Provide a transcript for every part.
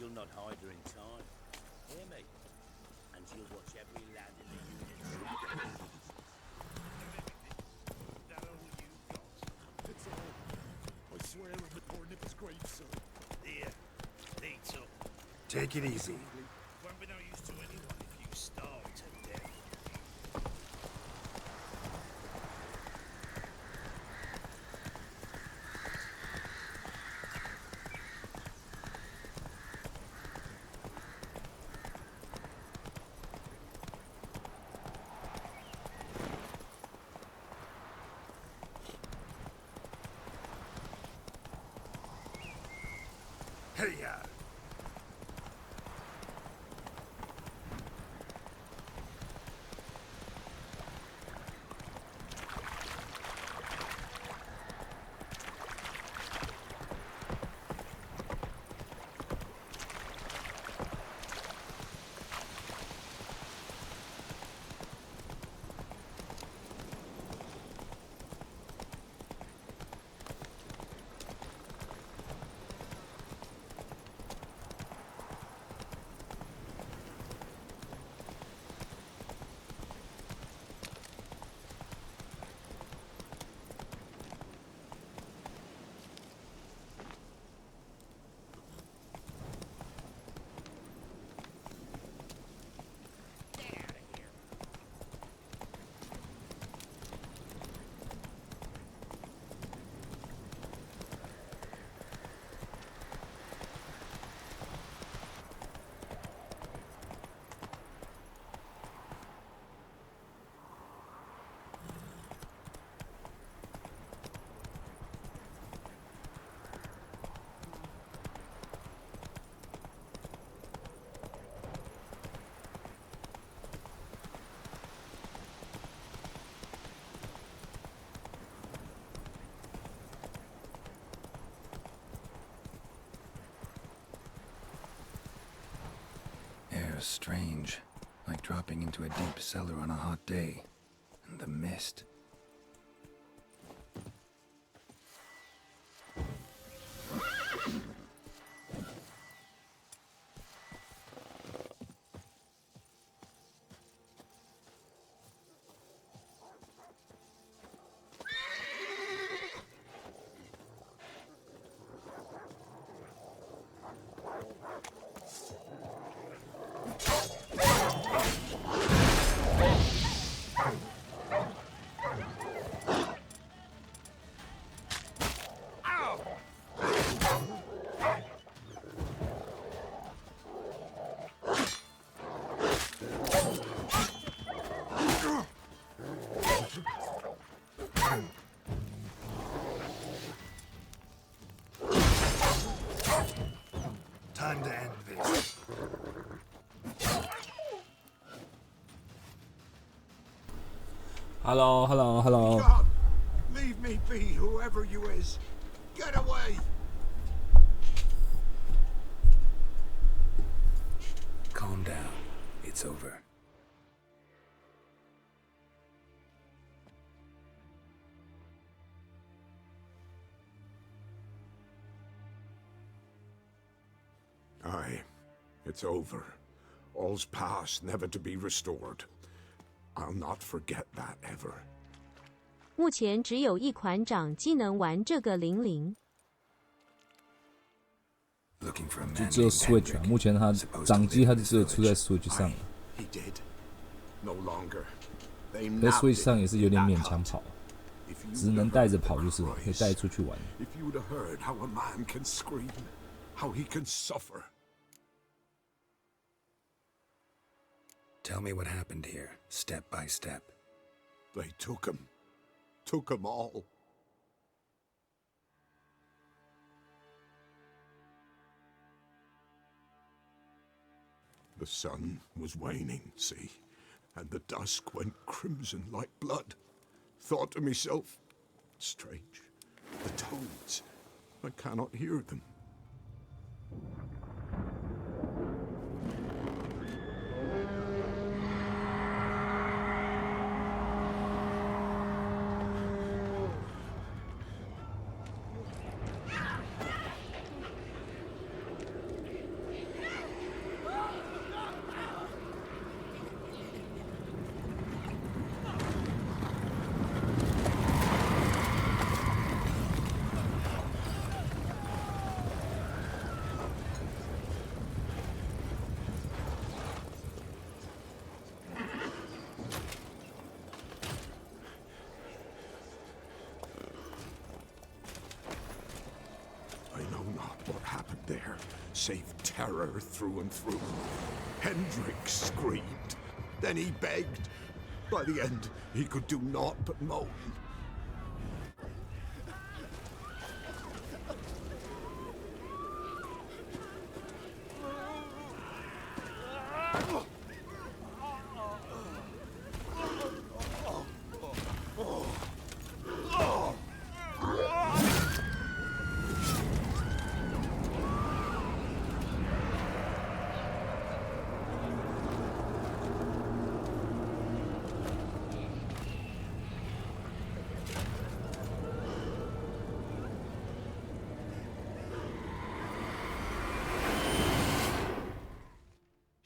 you'll not hide her in time. Hear me? And you'll watch every lad in the unit. That all you got? It's all. I swear on the poor nipper's grave, sir. Here, eat up. Take it easy. Won't be no use to anyone if you starve to death. Hey, Air's strange, like dropping into a deep cellar on a hot day. And the mist. Time to end this. Hello. God, leave me be, whoever you is. Get away! Calm down. It's over. Aye, it's over. All's past, never to be restored. I'll not forget that ever. 目前只有一款掌机能玩这个00。就只有 Switch 啊，目前它掌机它就只有出在 Switch 上了，在 Switch 上也是有点勉强跑，只能带着跑就是了，可以带出去玩。Tell me what happened here, step by step. They took him. Took them all. The sun was waning, see, and the dusk went crimson like blood. Thought to myself, strange, the toads, I cannot hear them. there, save terror through and through. Hendrik screamed. Then he begged. By the end, he could do naught but moan.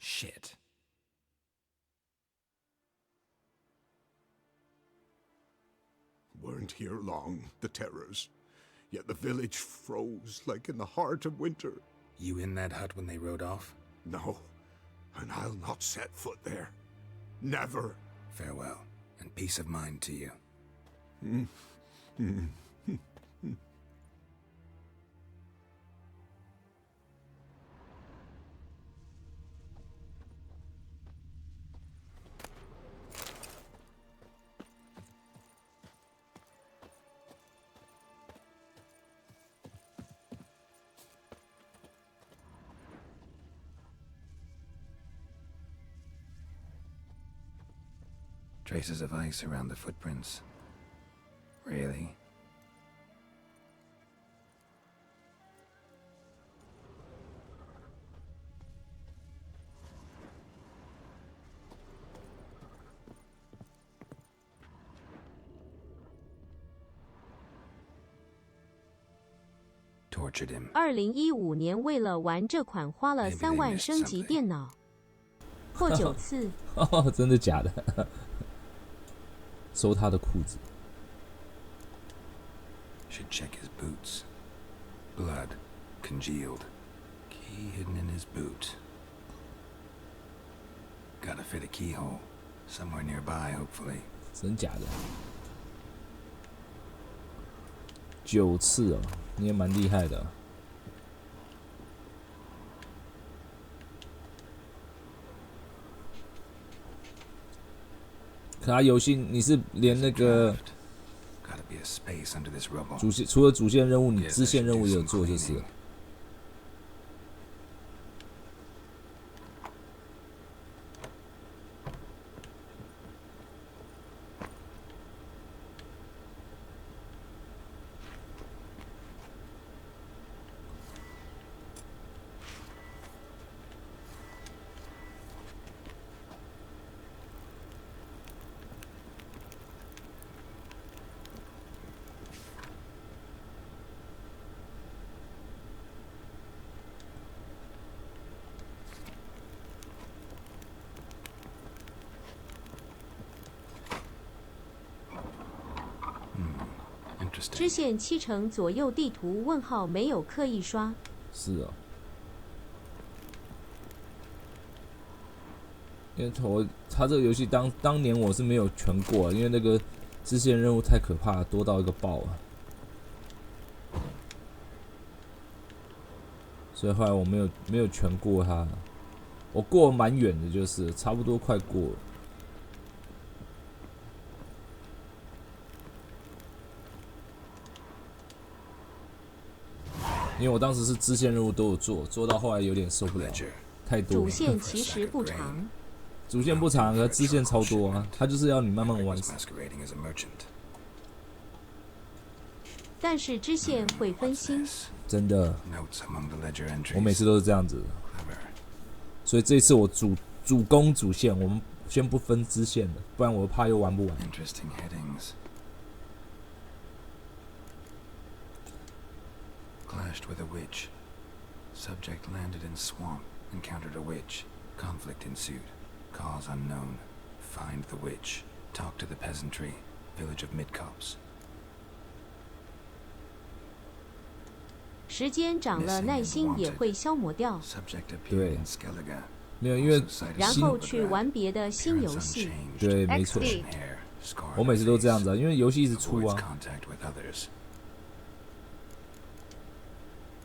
Shit. Weren't here long, the terrors. Yet the village froze like in the heart of winter. You in that hut when they rode off? No, and I'll not set foot there. Never. Farewell, and peace of mind to you. Traces of ice around the footprints. Really? Tortured him. 2015年为了玩这款花了3万升级电脑，破9次。哦，真的假的？收他的裤子。Should check his boots. Blood, congealed. Key hidden in his boot. Gotta fit a keyhole. Somewhere nearby, hopefully. 真假的？9次哦，你也蛮厉害的。可他游戏你是连那个主线除了主线任务，你支线任务也有做就是了。支线70%左右，地图问号没有刻意刷。是哦，因为他这个游戏当年我是没有全过，因为那个支线任务太可怕，多到一个爆啊！所以后来我没有全过它，我过蛮远的，就是差不多快过了。因为我当时是支线任务都有做到后来有点受不了，太多了。主线其实不长，主线不长，可支线超多啊，它就是要你慢慢完成。但是支线会分心。真的，我每次都是这样子。所以这一次我主攻主线，我们先不分支线的，不然我怕又玩不完。Clashed with a witch. Subject landed in swamp, encountered a witch. Conflict ensued. Cause unknown. Find the witch. Talk to the peasantry. Village of Midcopse. 时间长了，耐心也会消磨掉。对，没有，因为然后去玩别的新游戏。对，没错。我每次都这样子啊，因为游戏一直出啊。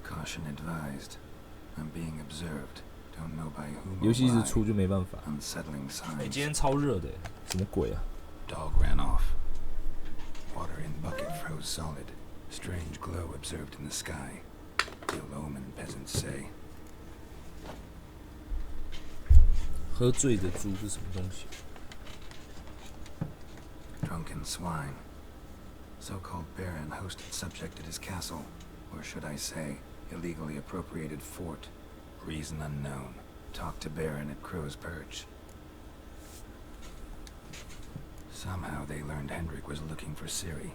Caution advised. I'm being observed. Don't know by whom 游戏一 or 直出 why. 就没办法。 Unsettling 今 signs. 天超热的，什么鬼啊？ Dog ran off. Water in bucket froze solid. Strange glow observed in the sky. Ill omen, peasants say. 喝醉的猪是什么东西？ Drunken swine. So-called baron hosted subject at his castle. Or should I say, illegally appropriated fort. Reason unknown. Talked to baron at Crow's Perch. Somehow they learned Hendrik was looking for Ciri.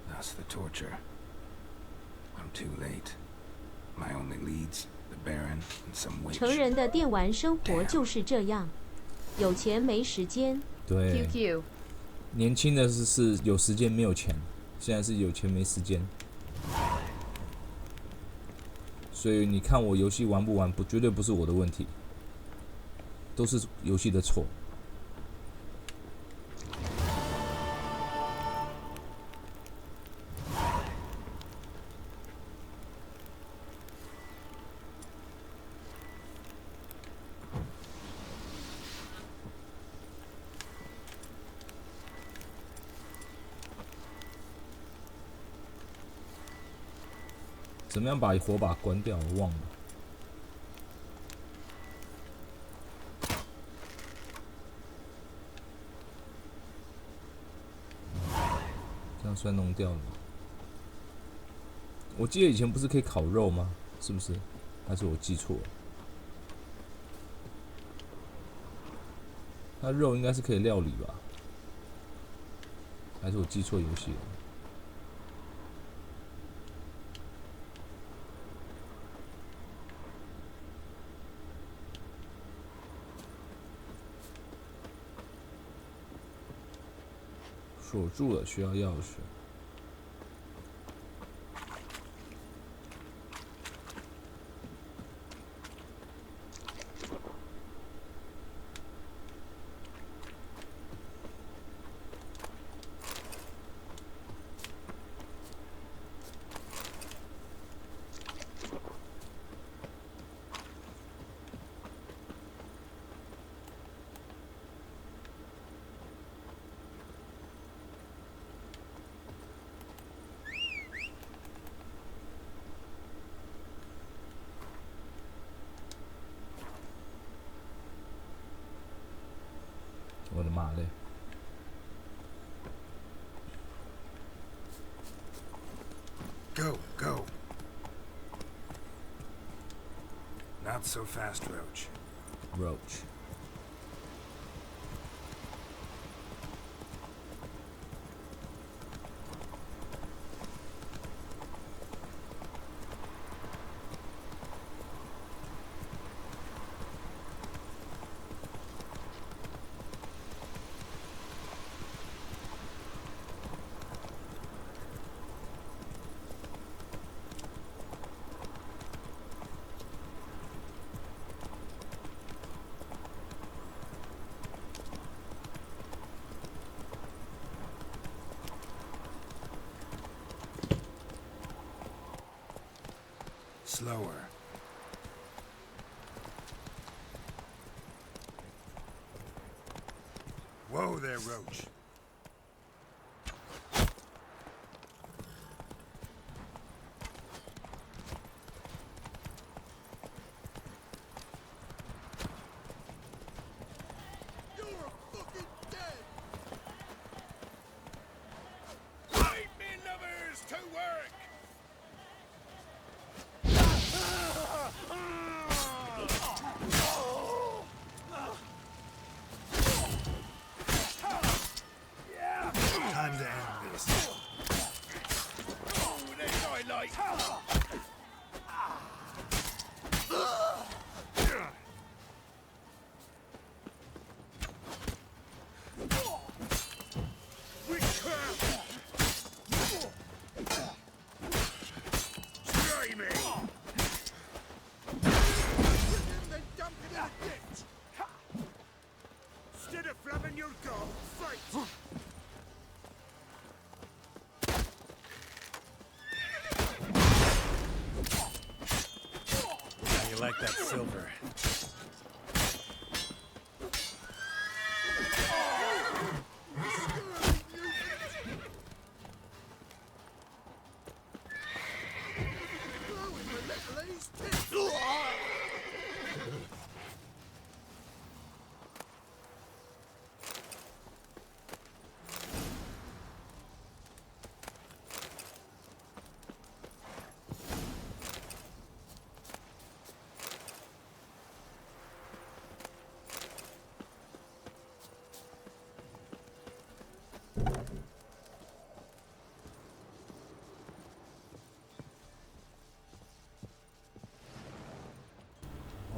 Thus the torture. I'm too late. My only leads, the baron and some witch. 成人的电玩生活就是这样，有钱没时间。对 QQ，年轻的是有时间没有钱，现在是有钱没时间。所以你看我游戏玩不玩，绝对不是我的问题，都是游戏的错。怎么样把火把关掉？我忘了。这样算弄掉了吗？我记得以前不是可以烤肉吗？是不是？还是我记错了？它肉应该是可以料理吧？还是我记错游戏了？锁住了，需要钥匙。我的妈嘞！ Go, go. Not so fast, Roach. Roach。Slower. Whoa there, Roach. You're fucking dead! Right, me lovers, to work! Time to end this. Oh, there's I like! Witchcraft! Try me! Then dump it in a ditch! Instead of flapping your gum, fight! You like that silver?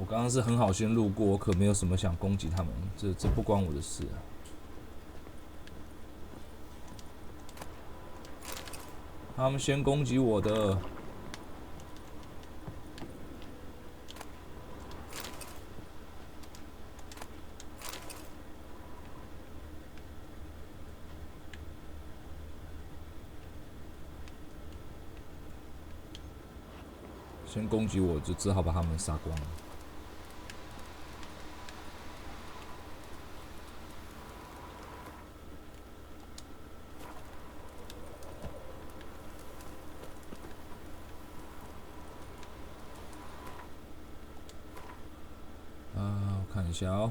我刚刚是很好心路过，我可没有什么想攻击他们，这不关我的事啊。他们先攻击我的。先攻击我，就只好把他们杀光了。我看一下哦。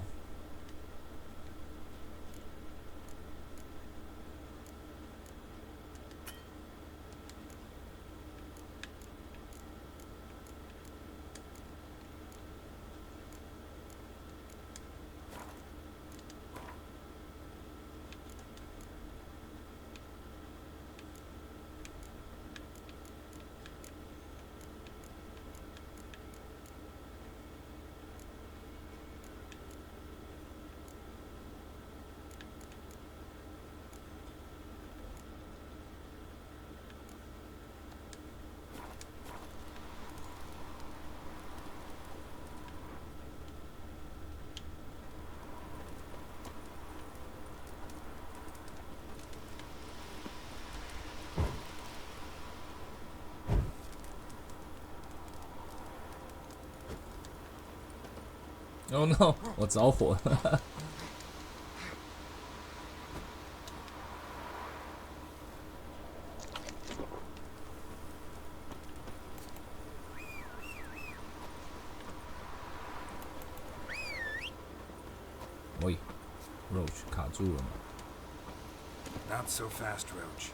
Oh no！ 我着火了。喂 ，Roach 卡住了吗 Not so fast, Roach.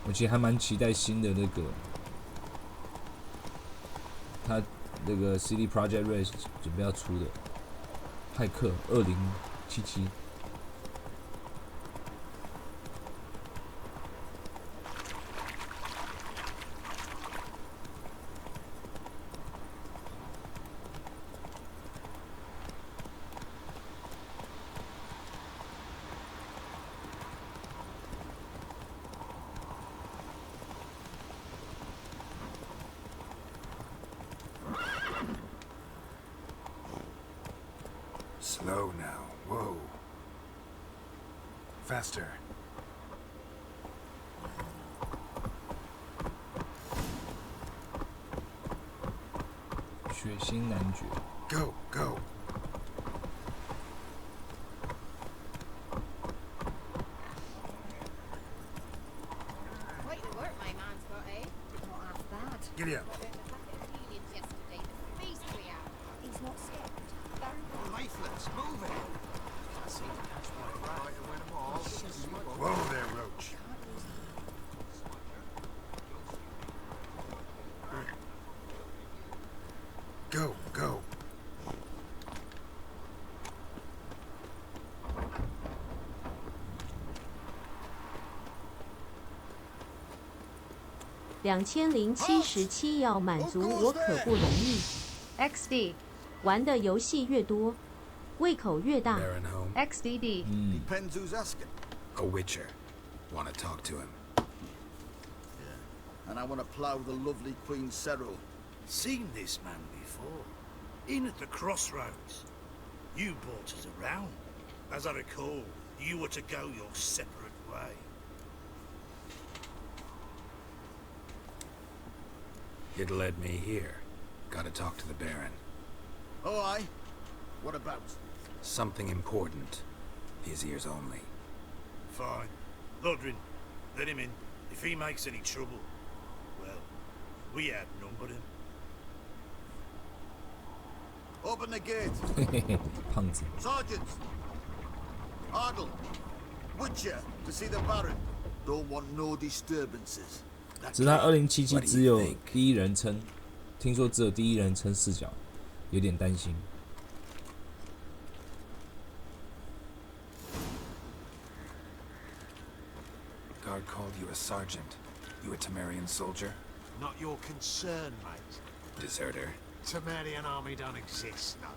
我其实还蛮期待新的那个，他那个 CD Projekt Red 准备要出的《骇客2077》。Slow now. Whoa. Faster. 血腥男爵。Go, go. Quite the work my man's got, eh? Not half bad. Giddy up. Got a packet of heliums yesterday. The feast we had. He's not scared. Lifeless, move it! I see the catch my right and win them all. Whoa there, Roach. Go, go. 2077要满足我可不容易。XD 玩的游戏越多，胃口越大。Baron home. XDD Depends who's asking. A witcher. Want to talk to him. and I want to plough the lovely Queen Cyril. Seen this man before. In at the crossroads. You brought us around. As I recall, you were to go your separate way. It led me here. Gotta talk to the Baron. Oh, aye? What about? Something important. His ears only. Fine. Lodrin, let him in. If he makes any trouble, well, we outnumber him. Open the gate. 胖子， Sergeants! Ardle! Witcher, to see the Baron. Don't want no disturbances. 只是他2077只有第一人称，听说只有第一人称视角，有点担心。Guard called you a sergeant. You a Temerian soldier? Not your concern, mate. Deserter. Temerian army don't exist, no.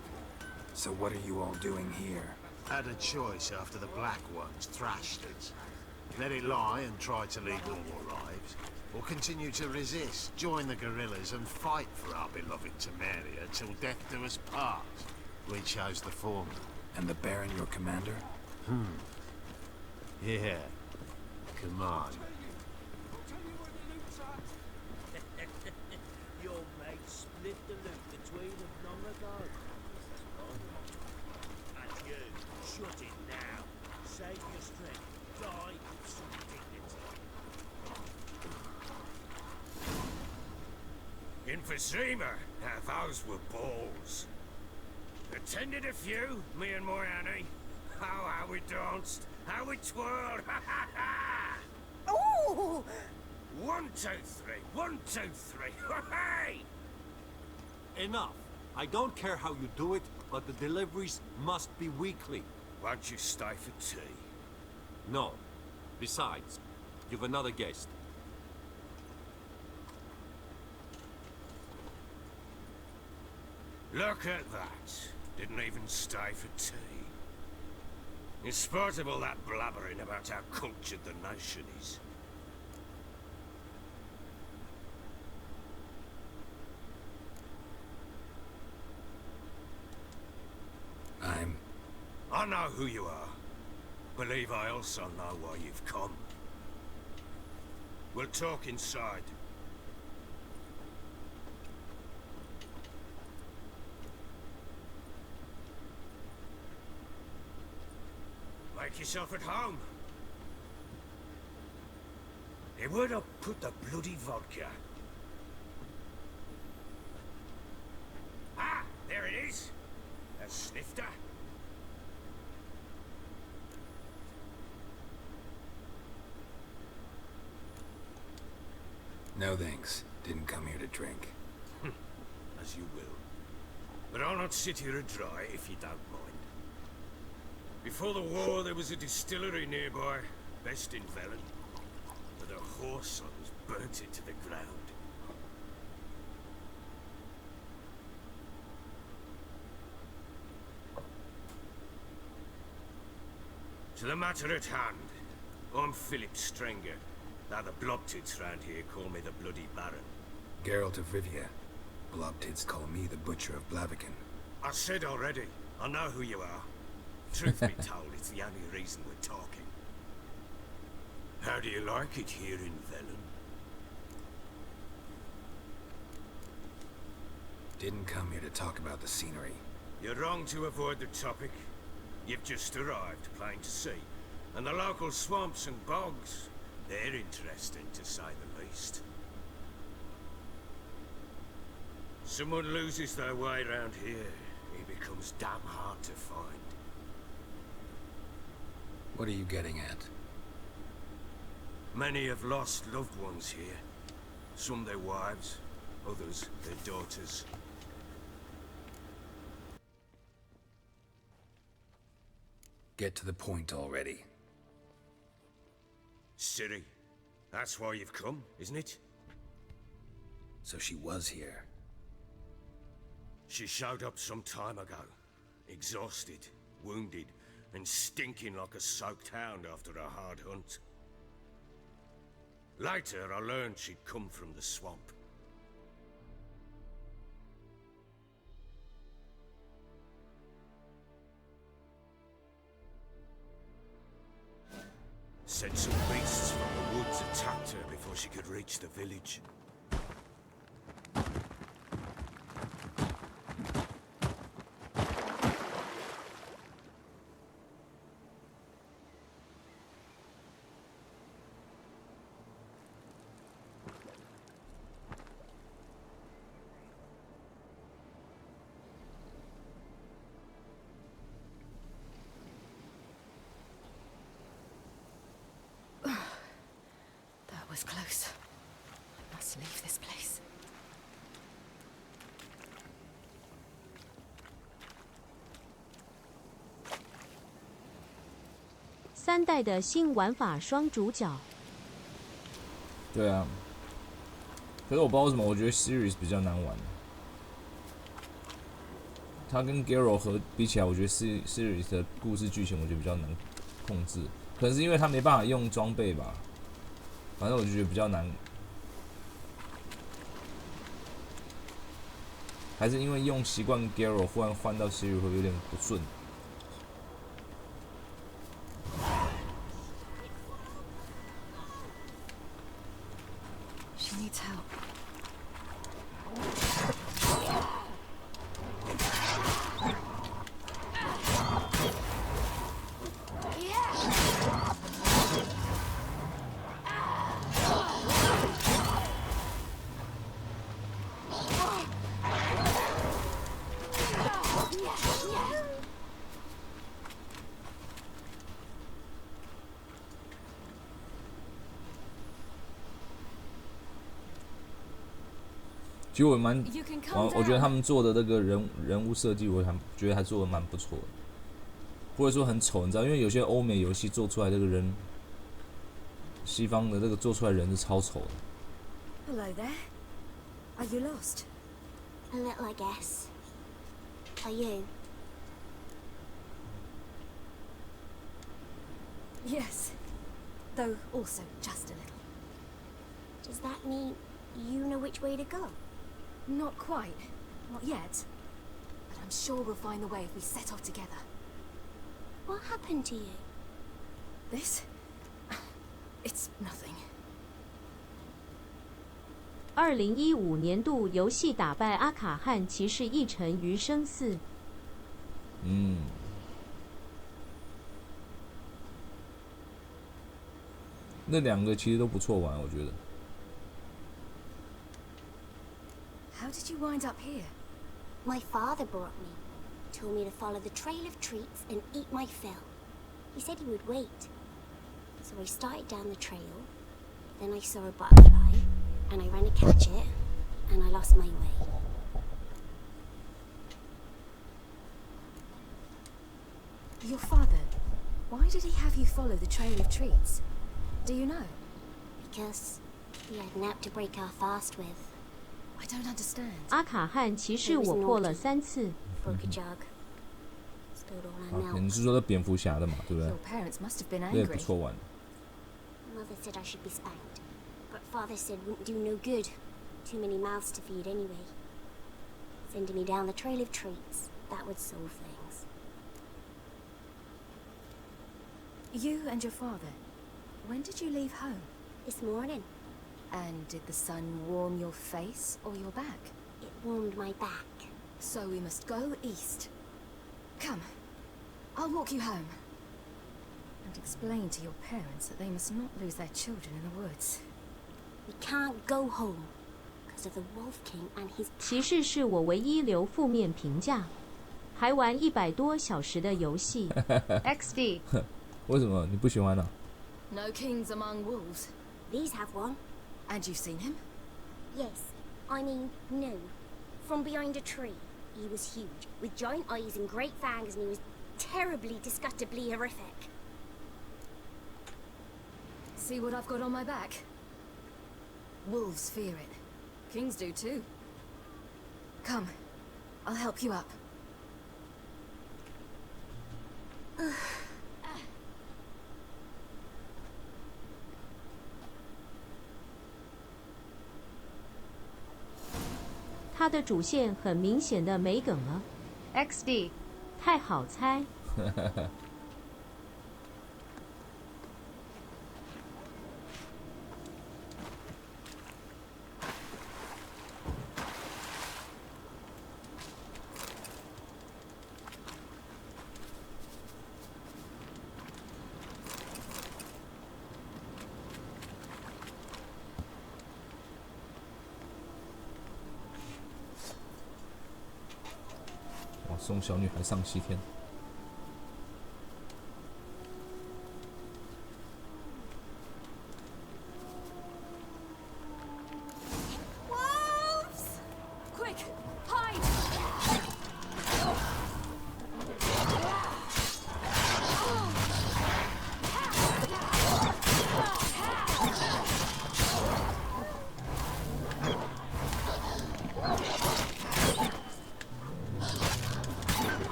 So what are you all doing here? Had a choice after the Black Ones thrashed us. Let it lie and try to lead normal lives, or continue to resist, join the guerrillas and fight for our beloved Temeria till death do us part. We chose the former. And the Baron your commander? Yeah. Come on. Your mate split the loot between them long ago. And you, shut it now. Save your strength. Die with some dignity. Emphysema. Now those were balls. Attended a few, me and my Annie. Oh, how we danced, how we twirled. Ha ha ha! Ooh! 1, 2, 3. 1, 2, 3. Hey! Enough. I don't care how you do it, but the deliveries must be weekly. Won't you stay for tea? No. Besides, you've another guest. Look at that. Didn't even stay for tea. In spite of all that blabbering about how cultured the nation is. I know who you are. Believe I also know why you've come. We'll talk inside. Make yourself at home. Hey, where'd I put the bloody vodka? Ah, there it is. A snifter. No thanks. Didn't come here to drink. As you will. But I'll not sit here and dry if you don't mind. Before the war, there was a distillery nearby, best in Velen. But a horse was burnt it to the ground. To the matter at hand, I'm Philip Strenger. Now the Blobtids round here call me the Bloody Baron. Geralt of Rivia. Blobtids call me the Butcher of Blaviken. I said already, I know who you are. Truth be told, it's the only reason we're talking. How do you like it here in Velen? Didn't come here to talk about the scenery. You're wrong to avoid the topic. You've just arrived, plain to see. And the local swamps and bogs, they're interesting to say the least. Someone loses their way around here, he becomes damn hard to find. What are you getting at? Many have lost loved ones here. Some their wives, others their daughters. Get to the point already. Ciri, that's why you've come, isn't it? So she was here. She showed up some time ago. Exhausted, wounded, and stinking like a soaked hound after a hard hunt. Later, I learned she'd come from the swamp. Said some beasts from the woods attacked her before she could reach the village. That was close. I must leave this place. 3代的新玩法双主角。对啊，可是我不知道为什么，我觉得 Series 比较难玩。它跟 Garo 比起来，我觉得 Series 的故事剧情我觉得比较难控制，可能是因为它没办法用装备吧。反正我就觉得比较难，还是因为用习惯 Garo， 忽然换到 Series 会有点不顺。She needs help. Yeah. 其实我觉得他们做的那个人物设计，我觉得还做的蛮不错的，不会说很丑，你知道，因为有些欧美游戏做出来这个人，西方的这个做出来人是超丑的。Hello there. Are you lost? A little, I guess. Are you? Yes. Though also just a little. Does that mean you know which way to go? Not quite. Not yet. But I'm sure we'll find the way if we set off together. What happened to you? This? It's nothing. 2015年度游戏打败阿卡汉骑士一沉余生4。那两个其实都不错玩，我觉得。How did you wind up here? My father brought me. Told me to follow the trail of treats and eat my fill. He said he would wait. So I started down the trail. Then I saw a butterfly, and I ran to catch it, and I lost my way. Your father, why did he have you follow the trail of treats? Do you know? Because he had an app to break our fast with. I don't understand. 阿卡汉骑士我破了3次。Broke a jug. Spilled all our 啊， milk. 你是说的蝙蝠侠的嘛，对不对 Your？ parents must have been 那也 angry. 不错玩。Mother said I should be spanked, but father said wouldn't do no good. Too many mouths to feed anyway. Sending me down the trail of treats, that would solve things. You and your father, when did you leave home? This morning, And did the sun warm your face or your back? it warmed my back. So we must go east. Come, I'll walk you home. And explain to your parents that they must not lose their children in the woods. We can't go home because of the Wolf King and his 骑士是我唯一留负面评价，还玩100多小时的游戏。XD 为什么你不喜欢呢、No kings among wolves. These have one. And you've seen him? Yes, I mean, no. From behind a tree. He was huge, with giant eyes and great fangs, and he was terribly, disgustingly horrific. See what I've got on my back? Wolves fear it. Kings do too. Come, I'll help you up. 它的主线很明显的没梗了。XD， 太好猜。送小女孩上西天。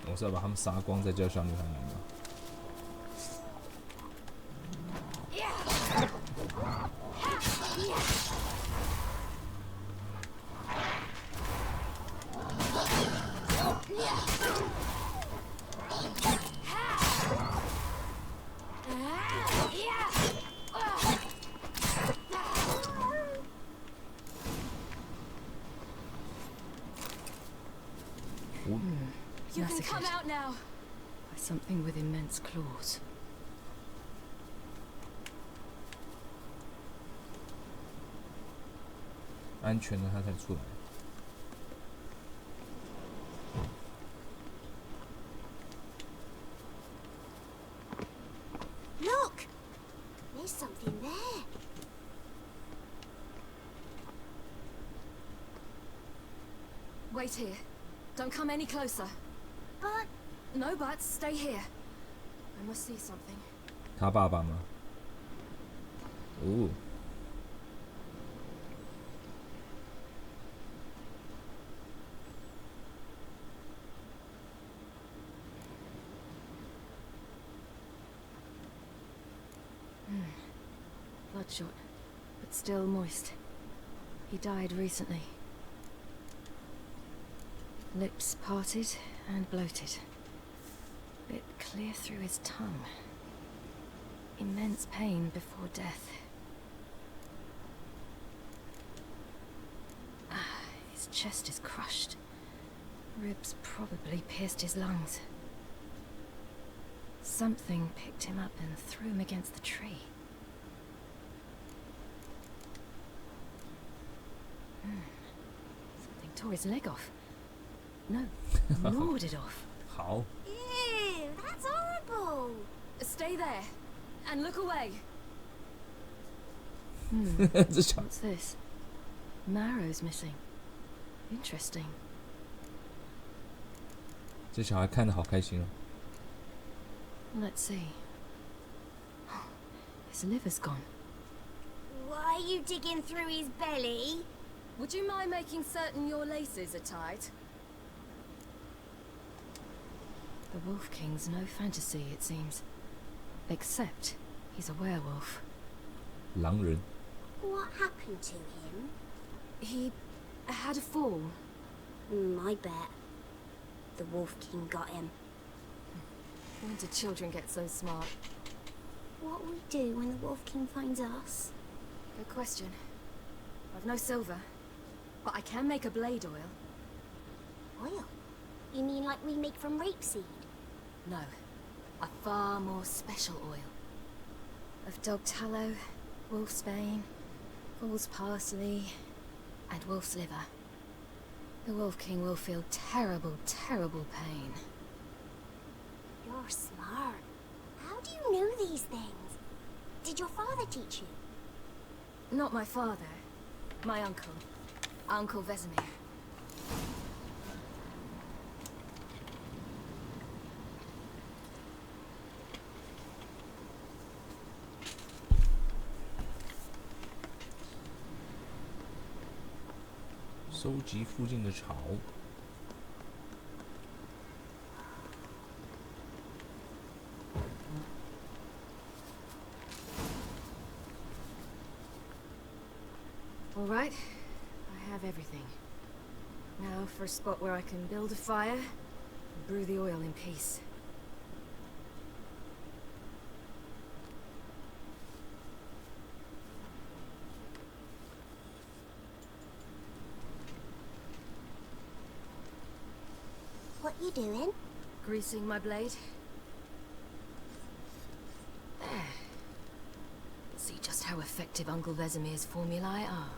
我是要把他们杀光，再叫小女孩来吗？You can come out now. By something with immense claws. 安全了，他才出来。Look! There's something there. Wait here. Don't come any closer. But... No buts. Stay here. I must see something. 他爸爸吗？哦。Bloodshot, but still moist. He died recently. Lips parted and bloated. Bit clear through his tongue. Immense pain before death. His chest is crushed. Ribs probably pierced his lungs. Something picked him up and threw him against the tree. Something tore his leg off. No, gnawed it off. 好。 Ew, that's horrible. Stay there, and look away. 这小 What's this? Marrow's missing. Interesting. 这小孩看得好开心哦。Let's see. His liver's gone. Why are you digging through his belly? Would you mind making certain your laces are tied? The Wolf King's no fantasy, it seems. Except he's a werewolf. 狼人。 What happened to him? He had a fall. I bet. The Wolf King got him. When did children get so smart? What will we do when the Wolf King finds us? Good question. I've no silver, but I can make a blade oil. Oil? You mean like we make from rapeseed? No, a far more special oil. Of dog tallow, wolf's bane, bull's parsley, and wolf's liver. The Wolf King will feel terrible, terrible pain. You're smart. How do you know these things? Did your father teach you? Not my father. My uncle. Uncle Vesemir. 收集附近的草。All right, I have everything. Now for a spot where I can build a fire and brew the oil in peace. What you doing? Greasing my blade. There. See just how effective Uncle Vesemir's formulae are.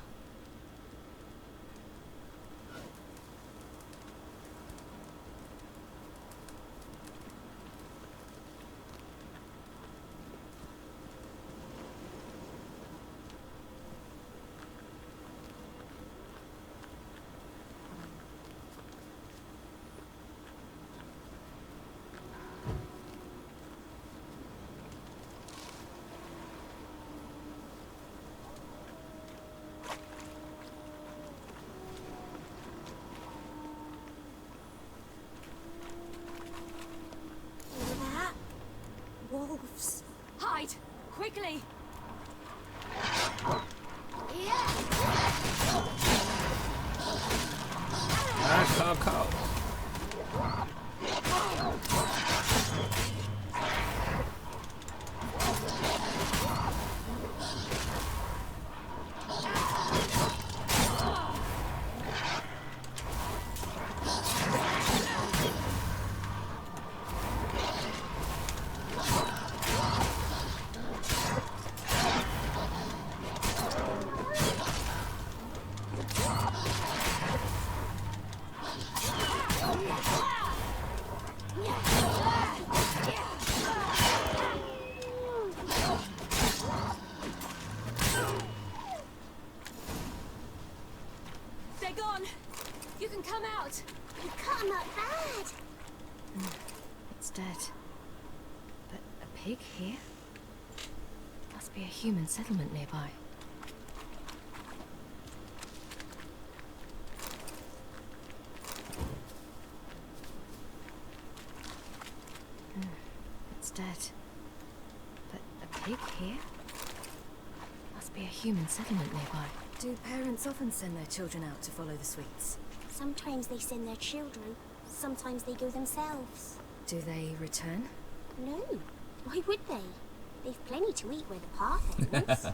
Wolves. Hide! Quickly!靠！ They're gone! You can come out! You cut 'em up bad. It's dead. But a pig here? Must be a human settlement nearby. It's dead. But a pig here? Must be a human settlement nearby. Do parents often send their children out to follow the sweets? Sometimes they send their children, sometimes they go themselves. Do they return? No. Why would they? They've plenty to eat where the path ends.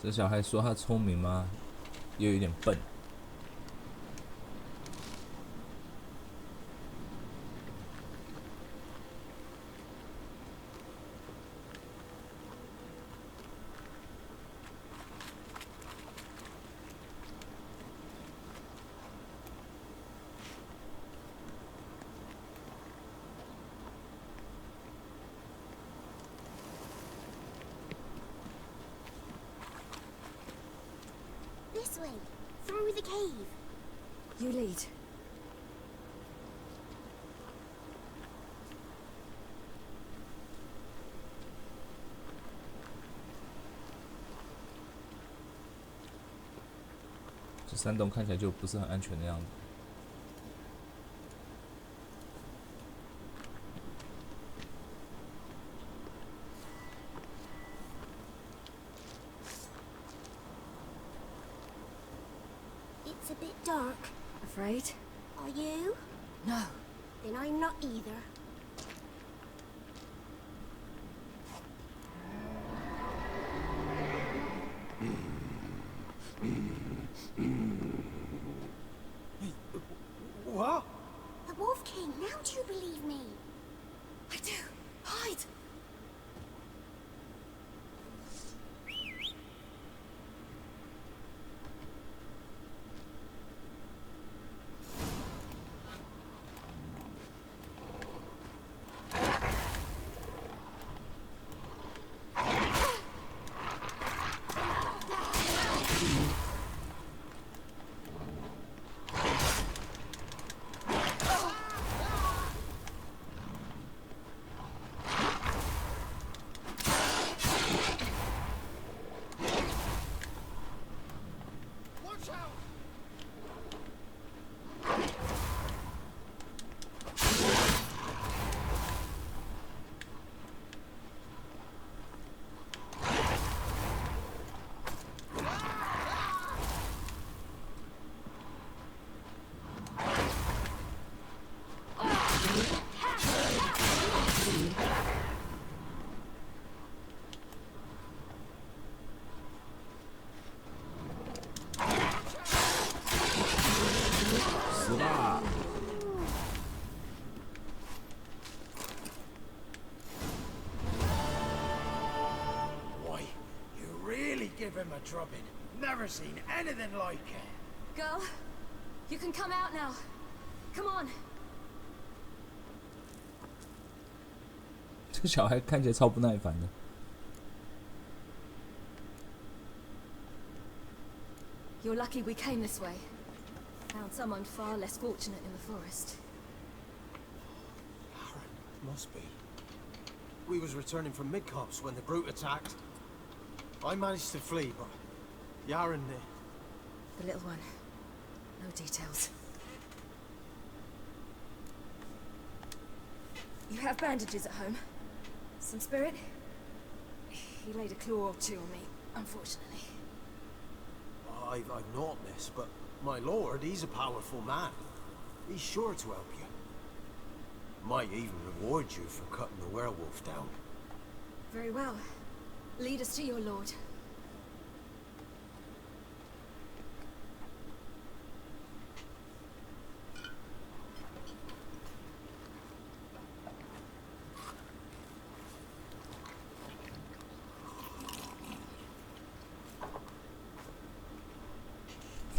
这小孩说他聪明吗？又有点笨。This way, through the cave. You lead.这山洞看起来就不是很安全的样子。It's a bit dark. Afraid? Are you? No. Then I'm not either. What? The Wolf King, now do you believe me? I do. Hide! 死吧！ Why, you really give him a drubbing. Never seen anything like it. Girl, you can come out now. Come on. 这个小孩看起来超不耐烦的。 You're lucky we came this way. Found someone far less fortunate in the forest. Must be. We was returning from Midcops when the brute attacked. I managed to flee, but Yaren, The little one. No details. You have bandages at home? Some spirit? He laid a claw or two on me, unfortunately. I've not, miss, but my lord, he's a powerful man. He's sure to help you. Might even reward you for cutting the werewolf down. Very well. Lead us to your lord.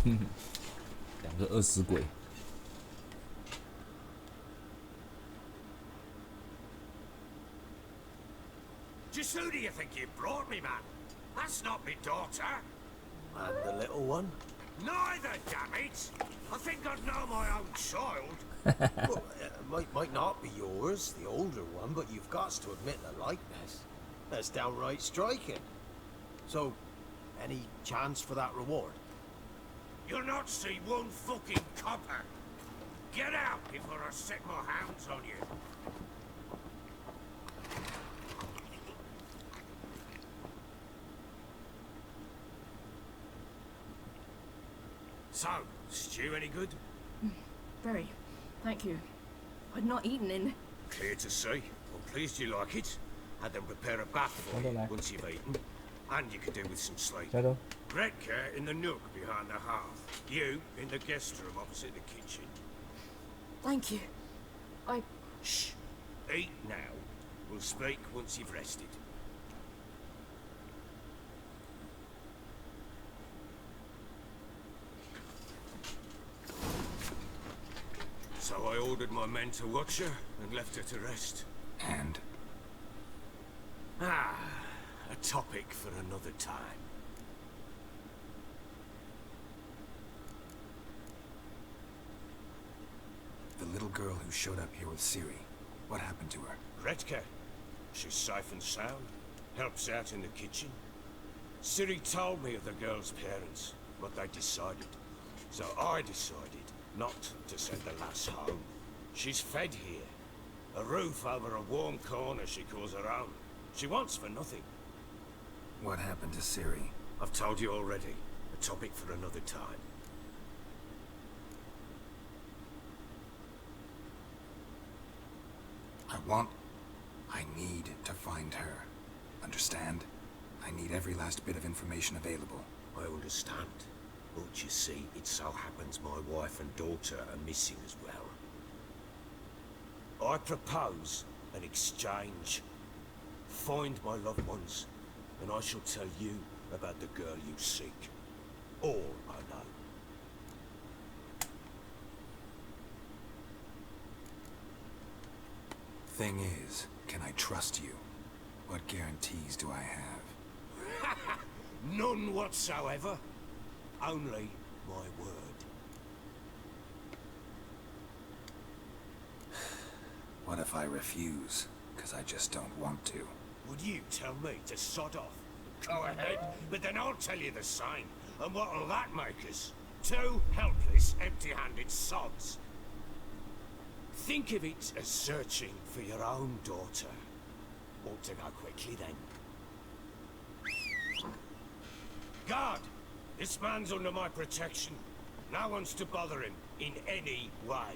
Two 个饿死鬼。 Just who do you think you brought me, man? That's not me daughter. And the little one? Neither, damn it! I think I'd know my own child. Well, might not be yours, the older one, but you've got to admit the likeness. That's downright striking. So, any chance for that reward? You'll not see one fucking copper. Get out before I set my hounds on you. So, stew any good? Very. Thank you. I'd not eaten in. Clear to see. I'm pleased you like it. Had them prepare a bath for you once you've eaten. And you could do with some sleep. Redcare in the nook behind the hearth. You in the guest room opposite the kitchen. Thank you. Shh. Eat now. We'll speak once you've rested. So I ordered my men to watch her and left her to rest. And? Ah, a topic for another time. The little girl who showed up here with Ciri, what happened to her? Redcare. She's safe and sound. Helps out in the kitchen. Ciri told me of the girl's parents, what they decided. So I decided not to send the lass home. She's fed here. A roof over a warm corner she calls her own. She wants for nothing. What happened to Ciri? I've told you already. A topic for another time. I need to find her. Understand? I need every last bit of information available. I understand. But you see, it so happens my wife and daughter are missing as well. I propose an exchange. Find my loved ones, and I shall tell you about the girl you seek. All I know. Thing is, can I trust you? What guarantees do I have? None whatsoever. Only my word. What if I refuse? Because I just don't want to. Would you tell me to sod off? Go ahead, but then I'll tell you the same. And what'll that make us? Two helpless, empty-handed sods. Think of it as searching for your own daughter. Ought to go quickly then. Guard! This man's under my protection. No one's to bother him in any way.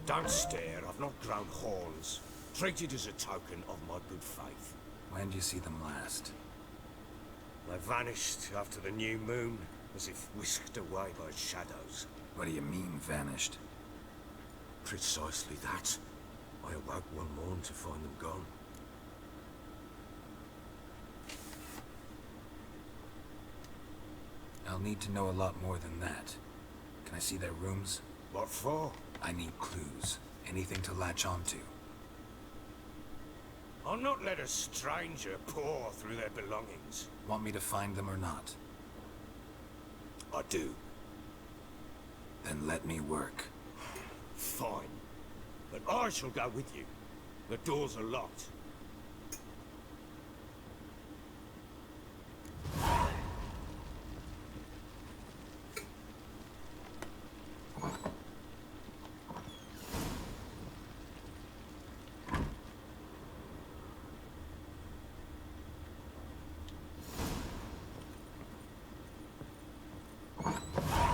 Don't stare, I've not grown horns. Treat it as a token of my good faith. When did you see them last? They vanished after the new moon, as if whisked away by shadows. What do you mean, vanished? Precisely that. I awoke one morn to find them gone. I'll need to know a lot more than that. Can I see their rooms? What for? I need clues. Anything to latch onto. I'll not let a stranger pore through their belongings. Want me to find them or not? I do. Then let me work. Fine. But I shall go with you. The doors are locked.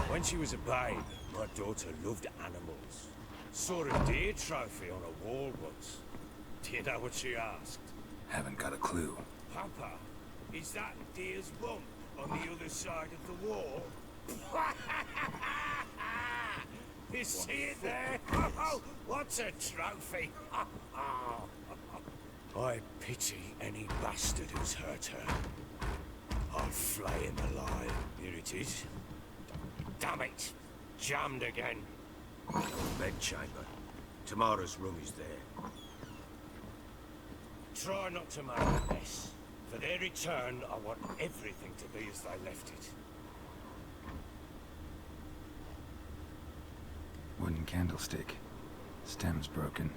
When she was a babe, my daughter loved animals. Saw a deer trophy on a wall once. Do you know what she asked? Haven't got a clue. Papa, is that deer's rump on the other side of the wall? You see it there? Oh, what's a trophy? I pity any bastard who's hurt her. I'll flay him alive. Here it is. Damn it! Jammed again. Bedchamber. Tamara's room is there. Try not to make a mess. For their return, I want everything to be as they left it. Wooden candlestick. Stem's broken.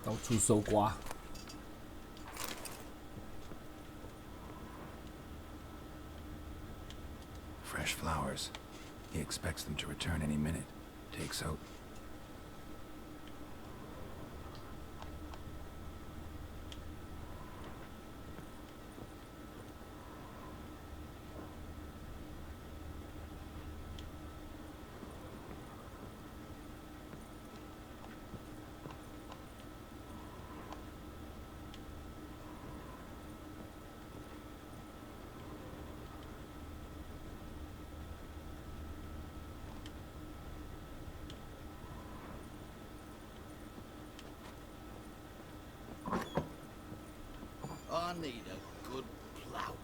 到处搜刮。Fresh flowers. He expects them to return any minute. Takes hope. I need a good plough.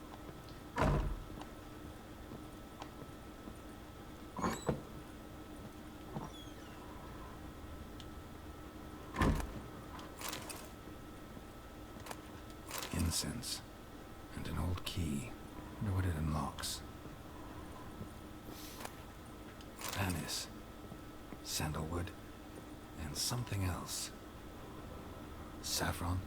Incense. And an old key. Wonder what it unlocks. Anise. Sandalwood. And something else. Saffron.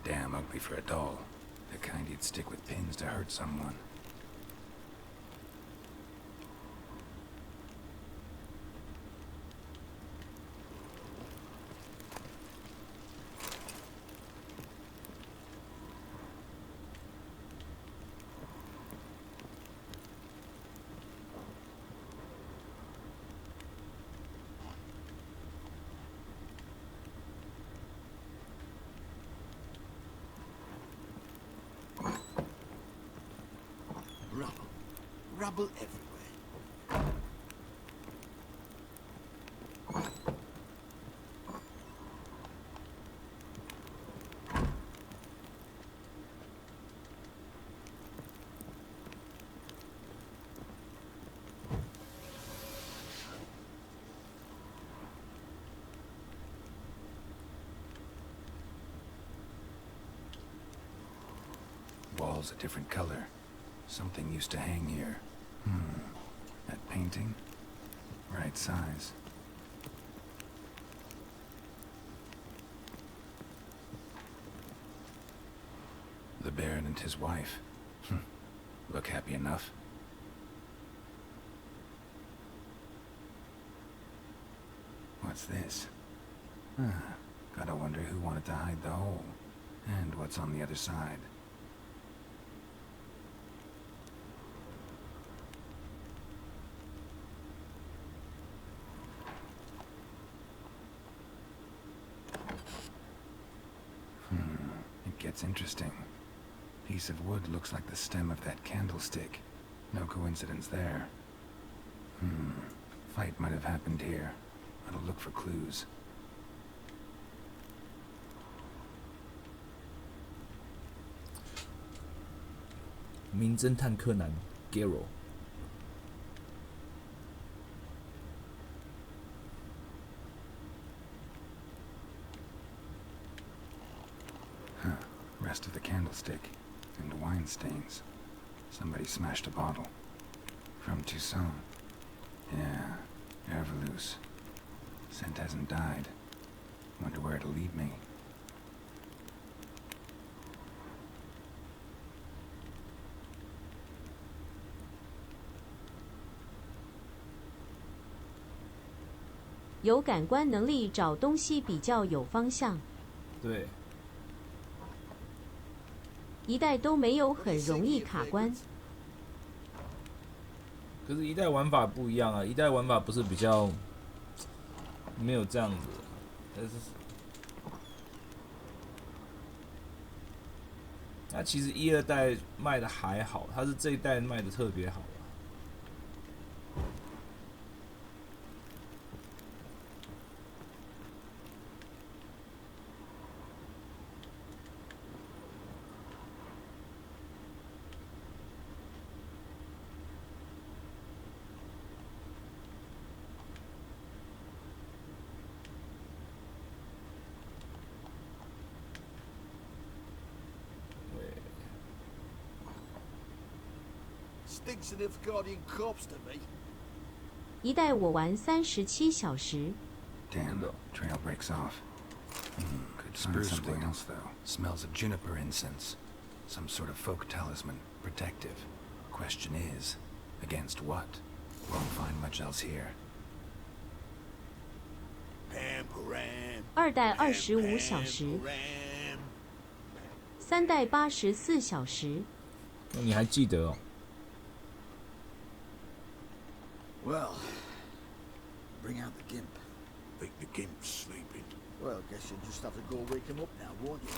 Damn ugly for a doll. The kind you'd stick with pins to hurt someone. Rubble. Rubble everywhere. Walls a different color. Something used to hang here. That painting? Right size. The Baron and his wife. Look happy enough. What's this? Gotta wonder who wanted to hide the hole. And what's on the other side. It gets interesting. Piece of wood looks like the stem of that candlestick. No coincidence there. Fight might have happened here. I'll look for clues.《名侦探柯南》Gero。Rest of the candlestick and wine stains. Somebody smashed a bottle. From Toussaint. Yeah, Herveloos. Scent hasn't died. Wonder where it'll lead me.有感官能力找东西比较有方向。对。一代都没有很容易卡关。可是，一代玩法不一样啊！一代玩法不是比较没有这样子，但是它其实一二代卖的还好，它是这一代卖的特别好。Stinks of Nilfgaardian corpse to me. 一代我玩37小时。 Damn, trail breaks off. Could find something else though. Smells of juniper incense. Some sort of folk talisman. Protective. Question is, against what? Won't find much else here. 二代25小时。三代84小时。你还记得哦？ Well, bring out the gimp. Think the gimp's sleeping. Well, guess you'll just have to go wake him up now, won't you?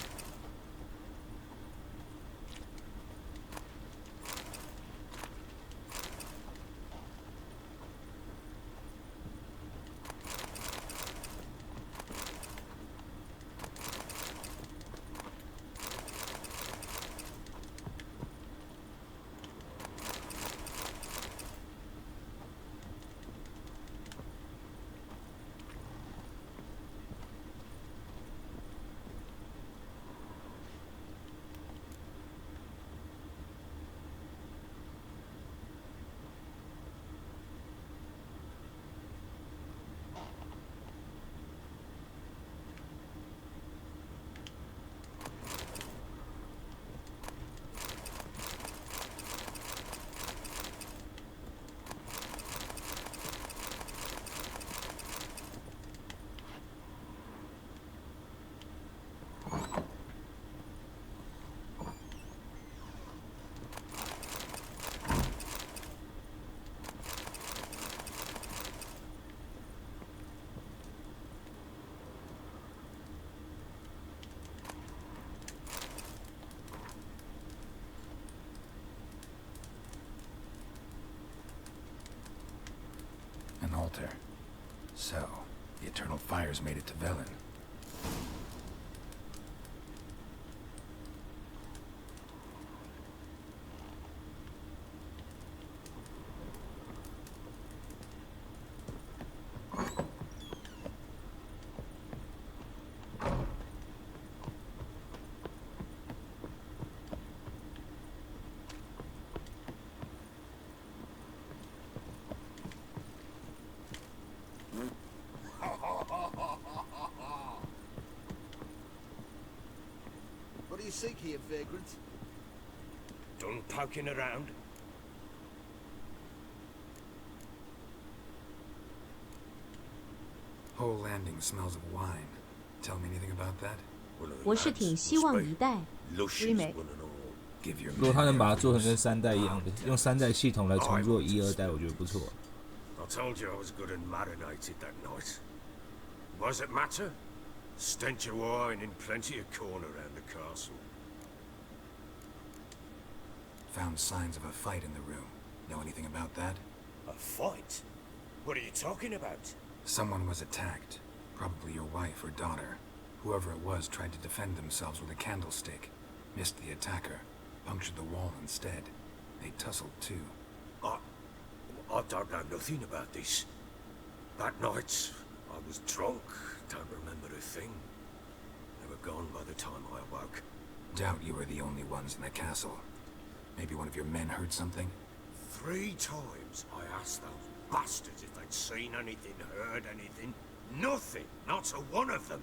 shelter. So, the eternal fires made it to Velen. What do you seek here, vagrant? Done poking around? Whole landing smells of wine. Tell me anything about that? 我是挺希望一代 remake。 Give your 如果他能把它做成跟3代一样的，用3代系统来重做1、2代，我觉得不错。I told you I was good and marinated that night. Was it matter? Stench of wine in plenty of corn around the castle. Found signs of a fight in the room. Know anything about that? A fight? What are you talking about? Someone was attacked. Probably your wife or daughter. Whoever it was tried to defend themselves with a candlestick. Missed the attacker. Punctured the wall instead. They tussled too. I don't know nothing about this. That night, I was drunk. Don't remember a thing. They were gone by the time I awoke. Doubt you were the only ones in the castle. Maybe one of your men heard something? 3 times I asked those bastards if they'd seen anything, heard anything. Nothing. Not a one of them.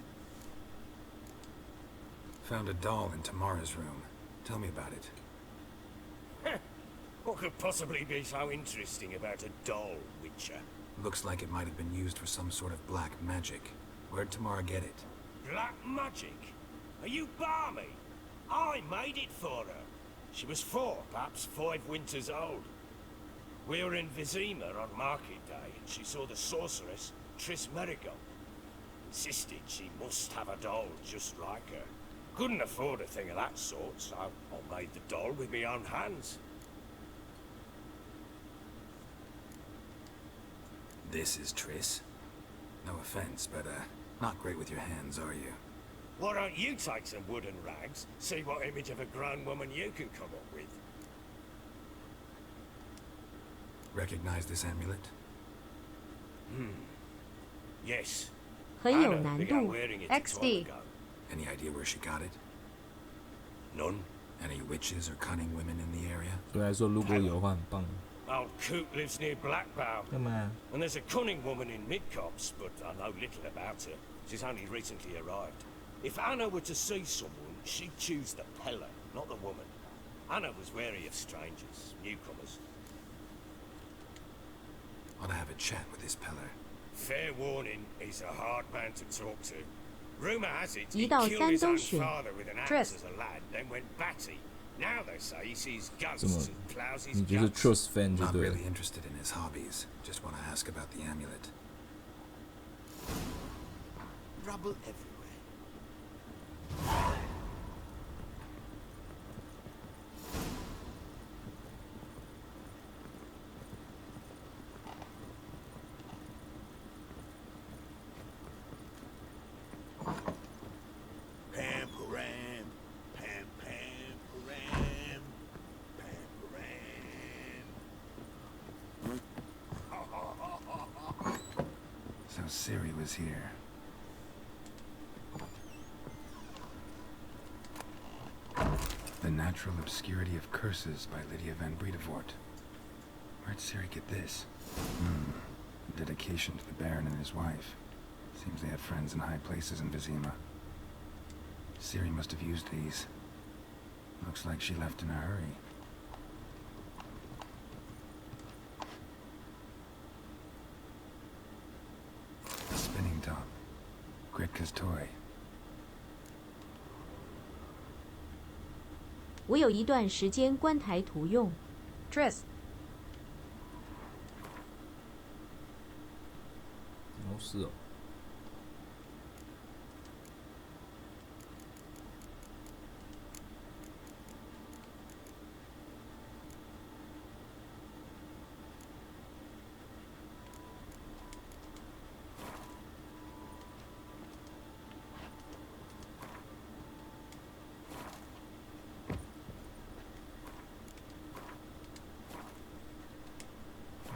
Found a doll in Tamara's room. Tell me about it. What could possibly be so interesting about a doll, Witcher? Looks like it might have been used for some sort of black magic. Where'd Tamara get it? Black magic? Are you balmy? I made it for her. She was 4, perhaps 5 winters old. We were in Vizima on market day, and she saw the sorceress, Triss Merigold. Insisted she must have a doll just like her. Couldn't afford a thing of that sort, so I made the doll with my own hands. This is Triss. No offense, but, not great with your hands, are you? Why don't you take some wooden rags, see what image of a grown woman you can come up with? Recognize this amulet? Yes. 很有 Anna 难 began 度 wearing it a time XD ago. Any idea where she got it? None. Any witches or cunning women in the area? 对我来说，如果有的话很棒。 Old Coot lives near Blackbow. 干嘛？ And there's a cunning woman in Midcopse, but I know little about her. She's only recently arrived. If Anna were to see someone, she'd choose the peller, not the woman. Anna was wary of strangers, newcomers. Ought to have a chat with this peller. Fair warning, he's a hard man to talk to. Rumour has it 1 he 到 killed 3 his 都 own 选 father with an axe Trust as a lad, then went batty. Now they say he sees 怎么 ghosts and plows his 你就是 guts. Trust fan 就 Not 对了 really。interested in his hobbies. Just want to ask about the amulet. Rubble everywhere. Pam param, pam pam param, pam param. So Ciri was here. The Natural Obscurity of Curses by Lydia van Bredevoort. Where'd Ciri get this? Dedication to the Baron and his wife. Seems they had friends in high places in Vizima. Ciri must have used these. Looks like she left in a hurry. A spinning top. Gretka's toy. 我有一段时间观台图用 Triss 哦，是哦。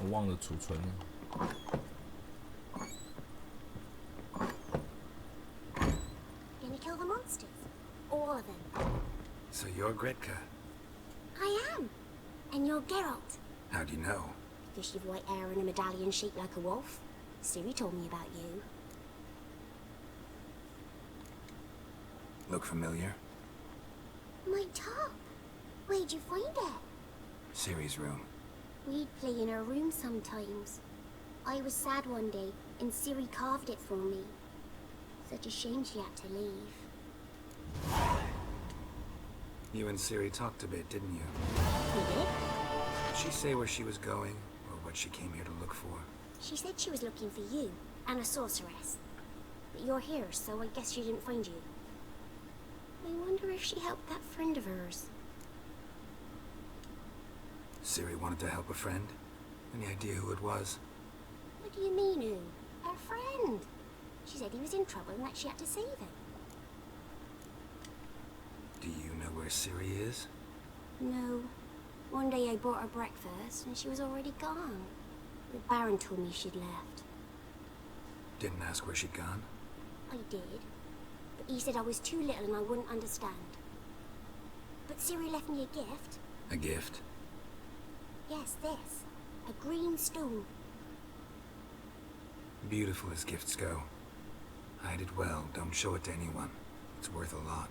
我忘了储存了。Gonna kill the monsters? All of them. So you're Gretka. I am. And you're Geralt. How do you know? Because you've white hair and a medallion shaped like a wolf. Siri told me about you. Look familiar? My top. Where'd you find it? Ciri's room. We'd play in her room sometimes. I was sad one day, and Siri carved it for me. Such a shame she had to leave. You and Ciri talked a bit, didn't you? We did? Did she say where she was going, or what she came here to look for? She said she was looking for you, and a sorceress. But you're here, so I guess she didn't find you. I wonder if she helped that friend of hers. Ciri wanted to help a friend? Any idea who it was? What do you mean, who? Her friend. She said he was in trouble and that she had to save him. Do you know where Ciri is? No. One day I bought her breakfast, and she was already gone. The Baron told me she'd left. Didn't ask where she'd gone? I did. But he said I was too little and I wouldn't understand. But Ciri left me a gift. A gift? Yes, this. A green stone. Beautiful as gifts go. Hide it well, don't show it to anyone. It's worth a lot.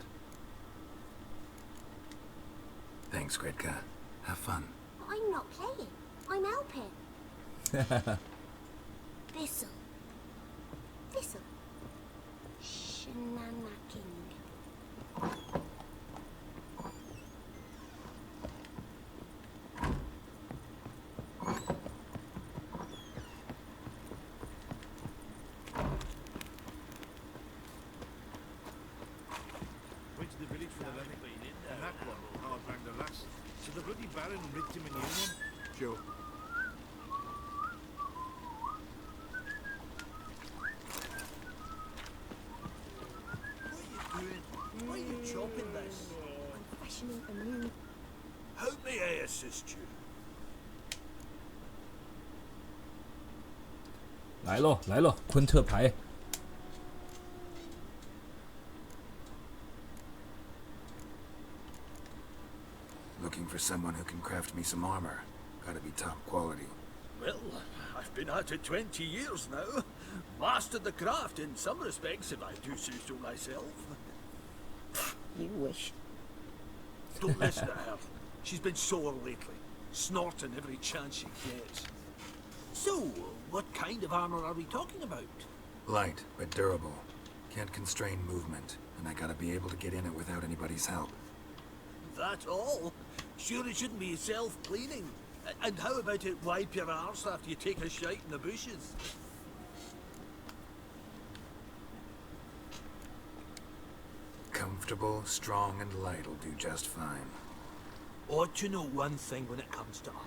Thanks, Gretka. Have fun. I'm not playing. I'm helping. Thistle. Thistle. Shenanacking. Went to the village for the wedding. And that one, hard banged the lass. So the bloody Baron ripped him a new one. Sure. Why are you chopping this? I'm fashioning a new... How may I assist you? 来喽，来喽，昆特牌。Looking for someone who can craft me some armor. Gotta be top quality. Well, I've been at it 20 years now. Mastered the craft in some respects, if I do say so myself. You wish. Don't listen to her. She's been sore lately, snorting every chance she gets. So, what kind of armor are we talking about? Light, but durable. Can't constrain movement, and I gotta be able to get in it without anybody's help. That all? Sure it shouldn't be self-cleaning. And how about it wipe your arse after you take a shite in the bushes? Comfortable, strong, and light'll do just fine. Ought to know one thing when it comes to armor.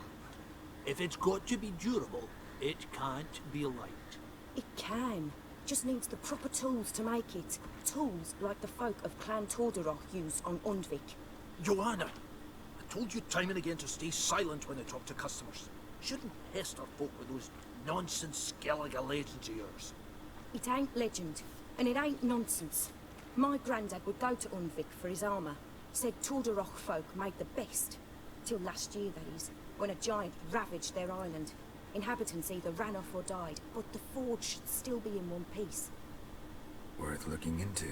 If it's got to be durable, it can't be light. It can. Just needs the proper tools to make it. Tools like the folk of Clan Tordaroth use on Undvik. Joanna, I told you time and again to stay silent when I talk to customers. Shouldn't pester folk with those nonsense Skellige legends of yours. It ain't legend, and it ain't nonsense. My granddad would go to Undvik for his armour. Said Tordaroth folk made the best. Till last year, that is, when a giant ravaged their island. Inhabitants either ran off or died, but the forge should still be in one piece. Worth looking into.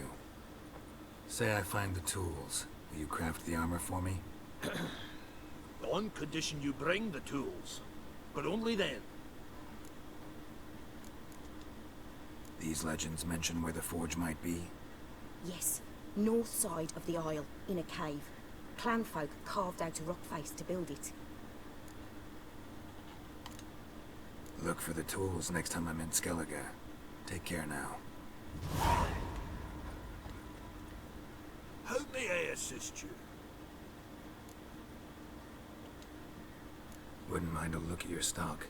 Say I find the tools. Will you craft the armor for me? On condition you bring the tools. But only then. These legends mention where the forge might be? Yes, north side of the isle, in a cave. Clanfolk carved out a rock face to build it. Look for the tools next time I'm in Skellige. Take care now. How may I assist you? Wouldn't mind a look at your stock.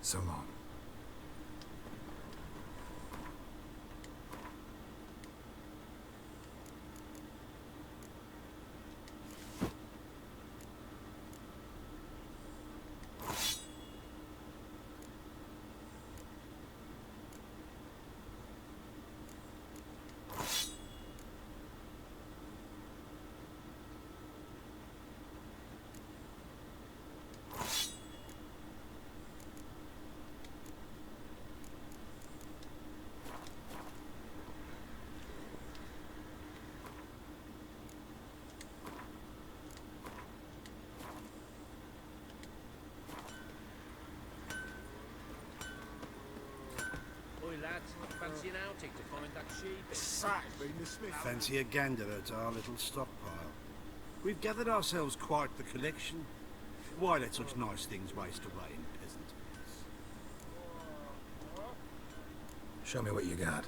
So long. Fancy an outing to find that sheep? Exactly. Fancy a gander at our little stockpile. We've gathered ourselves quite the collection. Why let such nice things waste away in peasant hands? Show me what you got.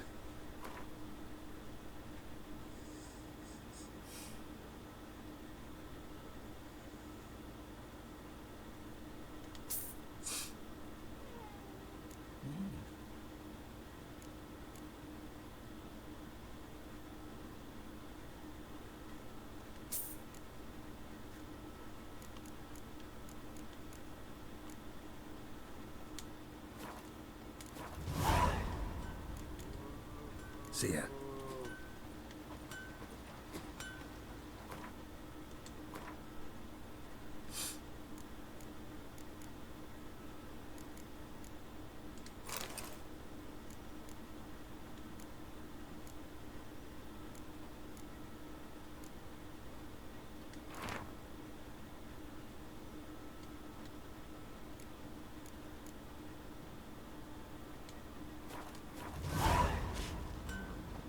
See ya.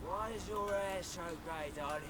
Why is your hair so grey, darling?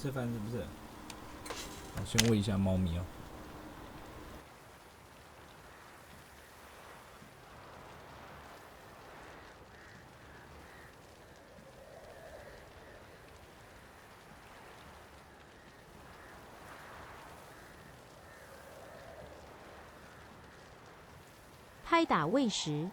吃饭是不是？我先喂一下猫咪哦。拍打喂食。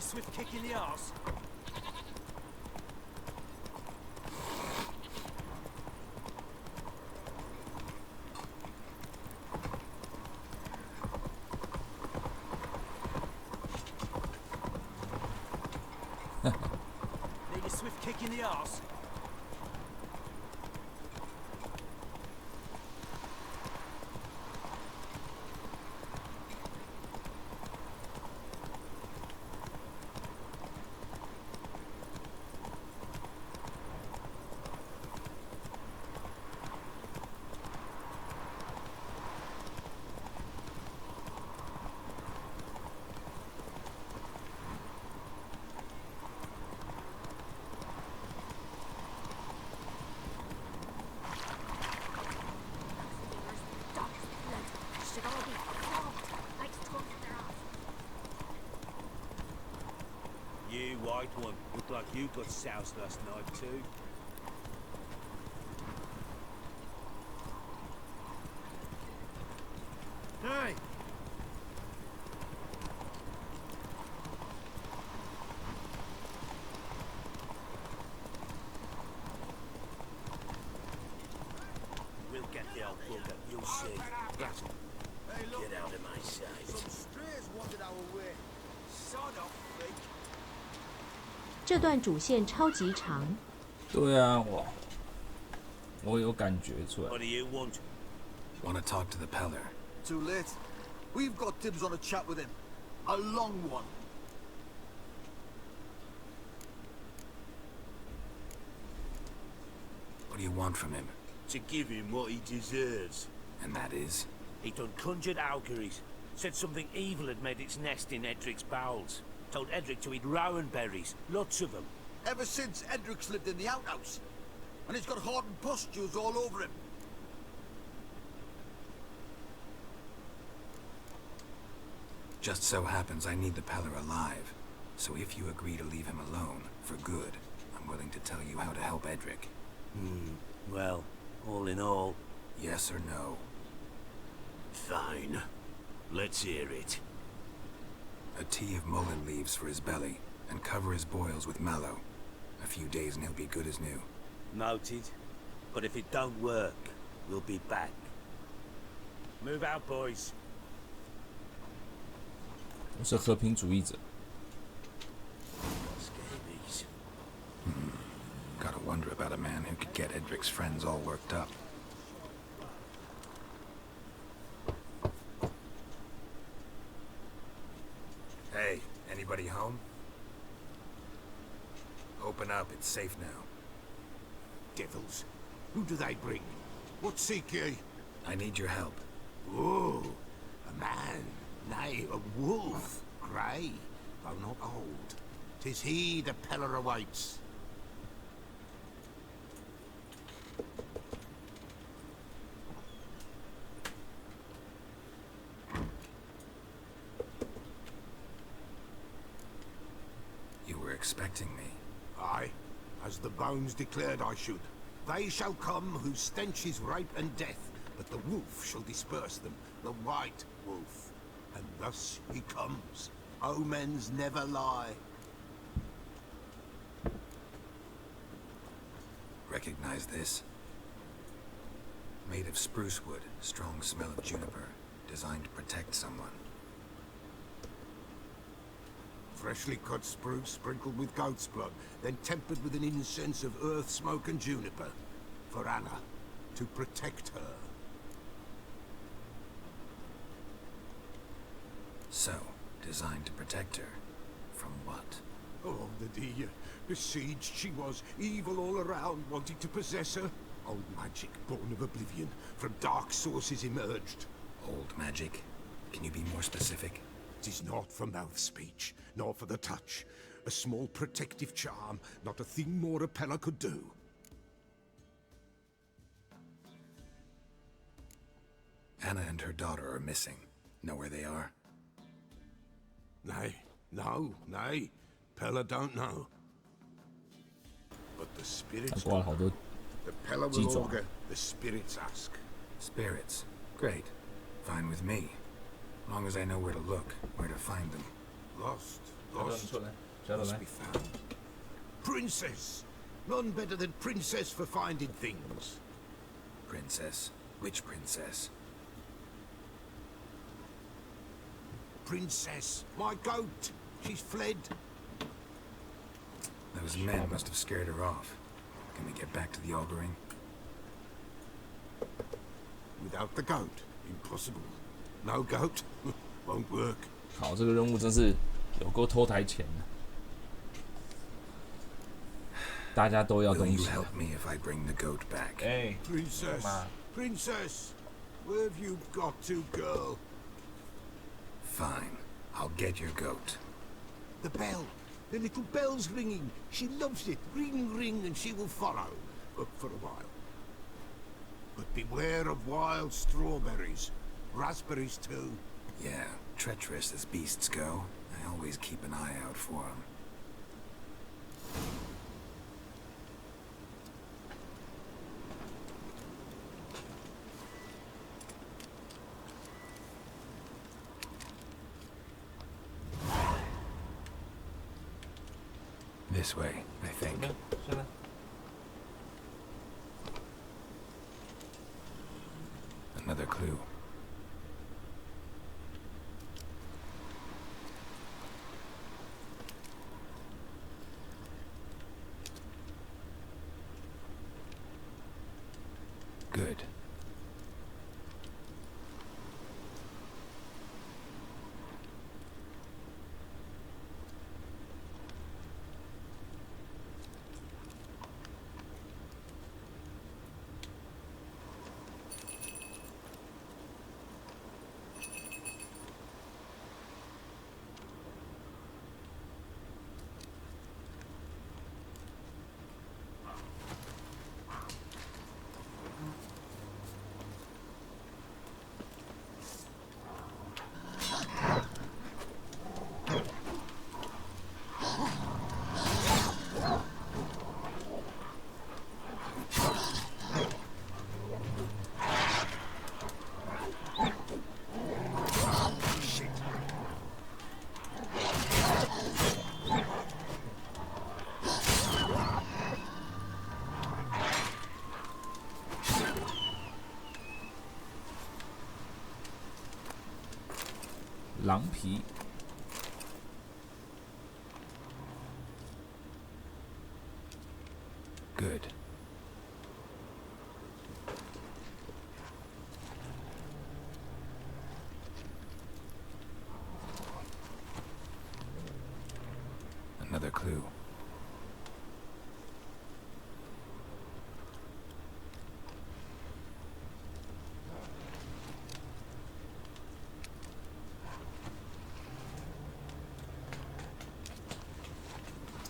swift kick in the arse? Need a swift kick in the arse? You white one, look like you got soused last night too. Hey! We'll get the old bugger, you'll see. Rattle. Get out of my sight. Some strays wanted our way. Sod off, freak. 这段主线超级长。对啊，我有感觉出来。 What do you want? Want to talk to the Peller? Too late. We've got dibs on a chat with him. A long one. What do you want from him? To give him what he deserves. And that is? He done conjured auguries. Said something evil had made its nest in Edric's bowels. Told Edric to eat rowan berries, lots of them. Ever since Edric's lived in the outhouse. And he's got hardened pustules all over him. Just so happens I need the Peller alive. So if you agree to leave him alone, for good, I'm willing to tell you how to help Edric. Well, all in all... Yes or no? Fine. Let's hear it. A tea of mullein leaves for his belly, and cover his boils with mallow. A few days and he'll be good as new. Noted. But if it don't work, we'll be back. Move out, boys. 我是和平主义者。 Scabies. Gotta wonder about a man who could get Edric's friends all worked up. Hey, anybody home? Open up, it's safe now. Devils. Who do they bring? What seek ye? I need your help. Oh, a man. Nay, a wolf. Grey, though not old. 'Tis he the Peller awaits. You were expecting me. Aye, as the bones declared I should. They shall come whose stench is rape and death, but the wolf shall disperse them, the white wolf. And thus he comes. Omens never lie. Recognize this? Made of spruce wood, strong smell of juniper, designed to protect someone. Freshly cut spruce sprinkled with goat's blood, then tempered with an incense of earth, smoke and juniper. For Anna, to protect her. So, designed to protect her. From what? Oh, the dear. Besieged she was, evil all around, wanting to possess her. Old magic, born of oblivion, from dark sources emerged. Old magic? Can you be more specific? 'Tis not for mouth speech, nor for the touch. A small protective charm, not a thing more a Peller could do. Anna and her daughter are missing. Know where they are? Nay, no, nay. Peller don't know. But the spirits 他挂了好多 The Peller 鸡 will 爪。 augur, the spirits ask. Spirits. Great. Fine with me. Long as I know where to look, where to find them. Lost, lost. Must be found. Princess! None better than Princess for finding things. Princess? Which princess? Princess, my goat. She's fled. Those men must have scared her off. Can we get back to the auguring? Without the goat, impossible. No goat, won't work. 好，这个任务真是有够偷台前的，大家都要 Will 东 you 西。 help me if I bring the goat back? 哎， Princess, 干嘛？ Princess, where have you got to, girl? Fine. I'll get your goat. The bell. The little bell's ringing. She loves it. Ring, ring, and she will follow. For a while. But beware of wild strawberries. Raspberries, too. Yeah, treacherous as beasts go. I always keep an eye out for them. This way, I think. Another clue. Good. Shit. 狼皮。Good. Another clue.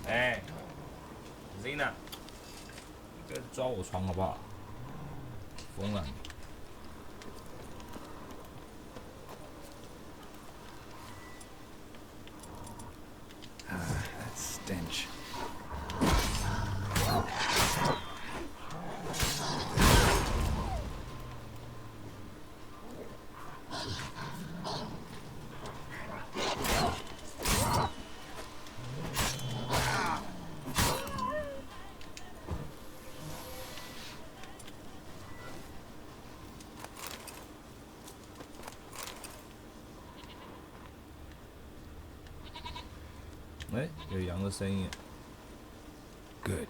哎 ，Zina， 你别抓我床好不好？疯了！ That stench. Eh, 哎，有羊的声音。Good. .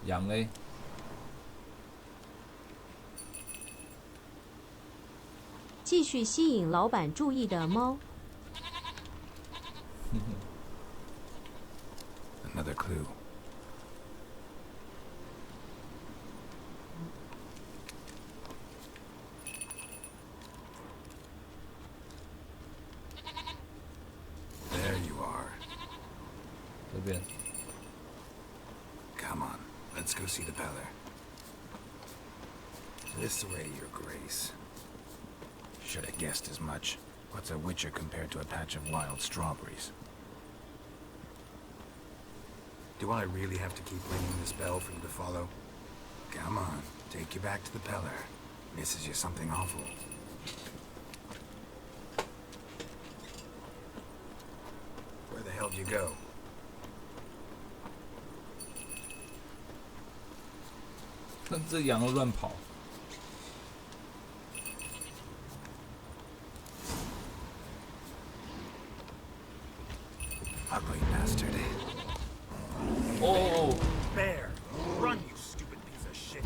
羊嘞？继续吸引老板注意的猫。 Another clue. There you are. 这边。 Come on, let's go see the Peller. This way, Your Grace. Should have guessed as much. What's a witcher compared to a patch of wild strawberries? Do I really have to keep ringing this bell for you to follow? Come on, take you back to the Peller. Misses you something awful. Where the hell did you go?这羊都乱跑。 Ugly bastard. Oh! Bear! Run, you stupid piece of shit!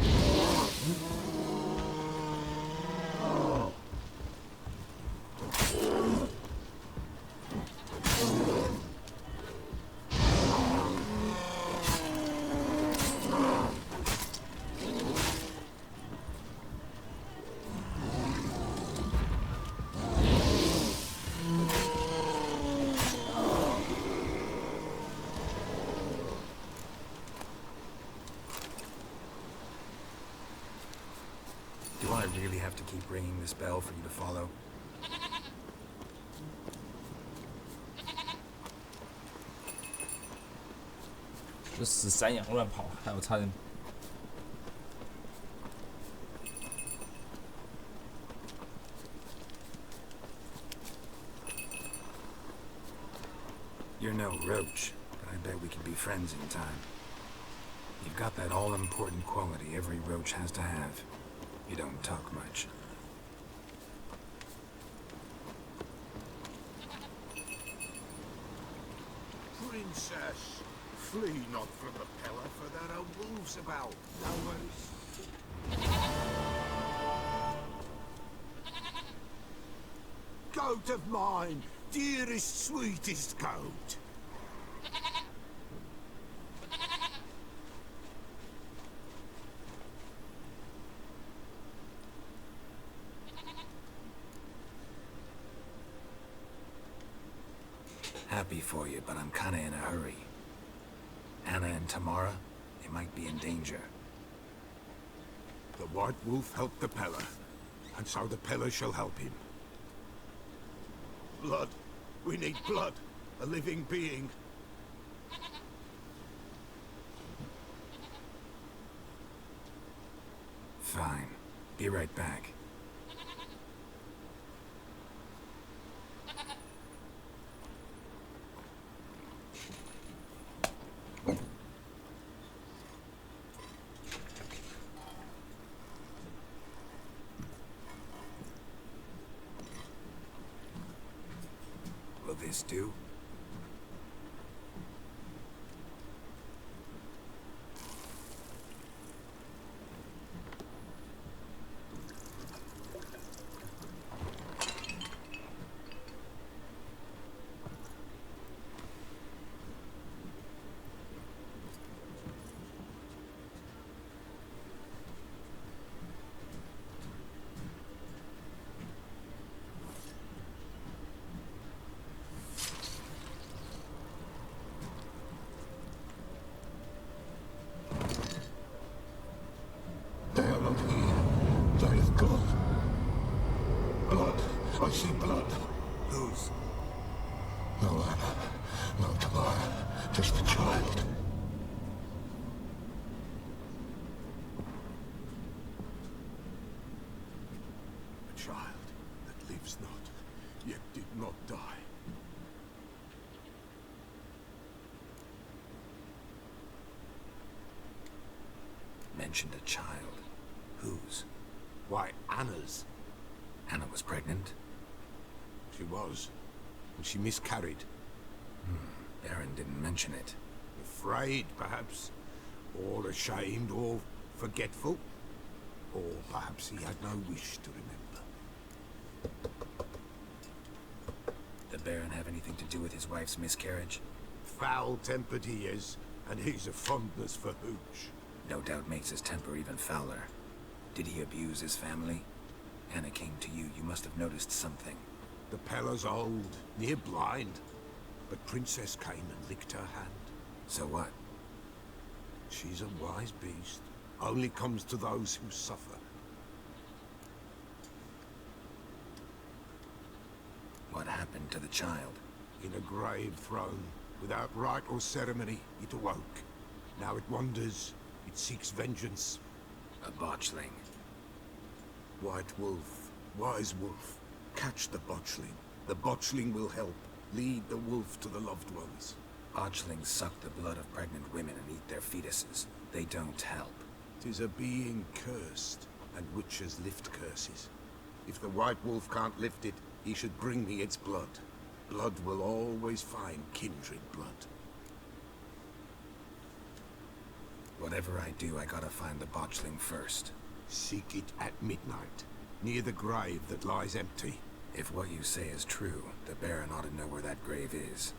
Do I really have to keep ringing this bell for you to follow?这死山羊乱跑，还有差点。 You're no roach, but I bet we could be friends in time. You've got that all-important quality every roach has to have. You don't talk much. Princess, flee not from the Peller, for there are wolves about. No worries. Goat of mine, dearest, sweetest goat. Happy for you, but I'm kinda in a hurry. Anna and Tamara, they might be in danger. The White Wolf helped the Peller, and so the Peller shall help him. Blood. We need blood. A living being. Fine. Be right back. Will this do? They are not here. There is God. Blood. I see blood. Whose? No Anna. No Tamara. Just the child. A child that lives not, yet did not die. Mentioned a child. Whose? Why, Anna's. Anna was pregnant? She was. And she miscarried. Baron didn't mention it. Afraid, perhaps. Or ashamed, or forgetful. Or perhaps he had no wish to remember. The Baron have anything to do with his wife's miscarriage? Foul-tempered he is, and he's a fondness for hooch. No doubt makes his temper even fouler. Did he abuse his family? Anna came to you. You must have noticed something. The Peller's old, near blind. But Princess came and licked her hand. So what? She's a wise beast. Only comes to those who suffer. happened to the child? In a grave thrown, without rite or ceremony, it awoke. Now it wanders, it seeks vengeance. A botchling. White wolf, wise wolf, catch the botchling. The botchling will help. Lead the wolf to the loved ones. Botchlings suck the blood of pregnant women and eat their fetuses. They don't help. 'Tis a being cursed, and witches lift curses. If the white wolf can't lift it, he should bring me its blood. Blood will always find kindred blood. Whatever I do, I gotta find the botchling first. Seek it at midnight, near the grave that lies empty. If what you say is true, the Baron ought to know where that grave is.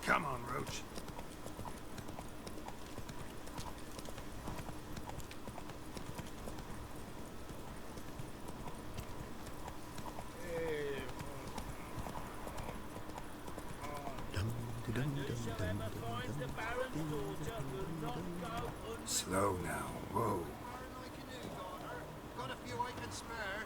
Come on, Roach. Slow now, whoa. Got a few I can spare.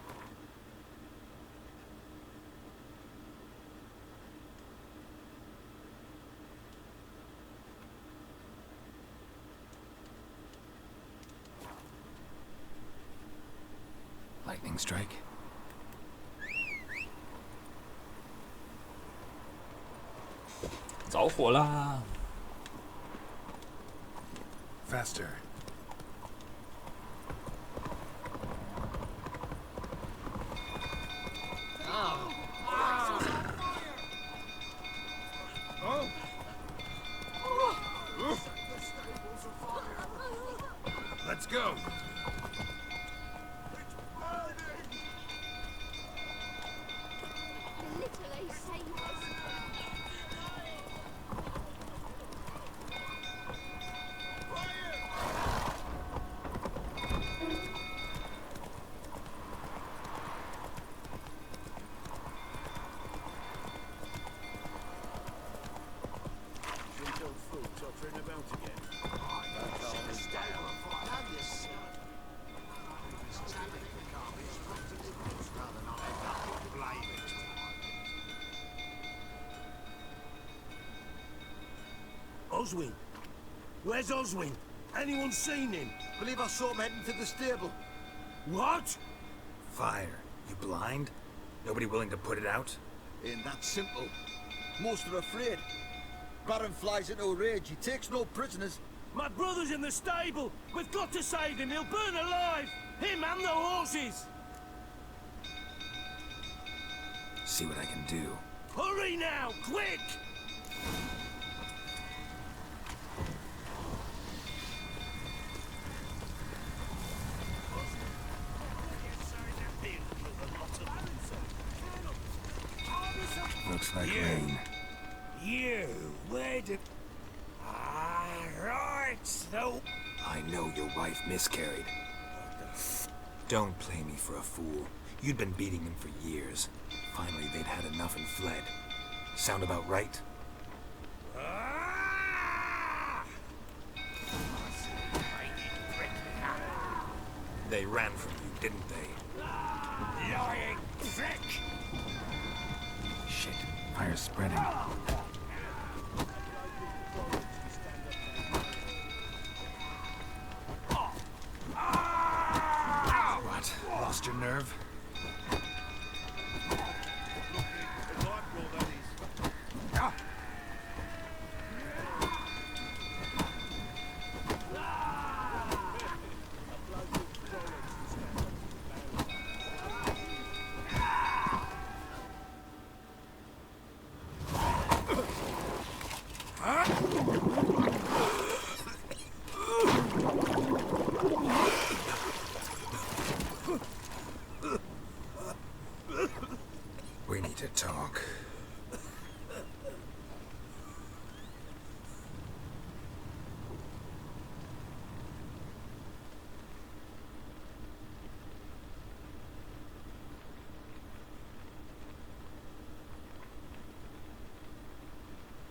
Lightning strike?着火啦 Faster. Let's go. Oswin? Where's Oswin? Anyone seen him? Believe I saw him heading to the stable. What? Fire. You blind? Nobody willing to put it out? Ain't that simple. Most are afraid. Baron flies into a rage. He takes no prisoners. My brother's in the stable. We've got to save him. He'll burn alive. Him and the horses. See what I can do. Hurry now, quick! Looks like rain. You, where did... Ah, right, so... I know your wife miscarried. Don't play me for a fool. You'd been beating them for years. Finally, they'd had enough and fled. Sound about right? They ran from you, didn't they? Lying prick! Shit, fire's spreading. What? Lost your nerve? to talk.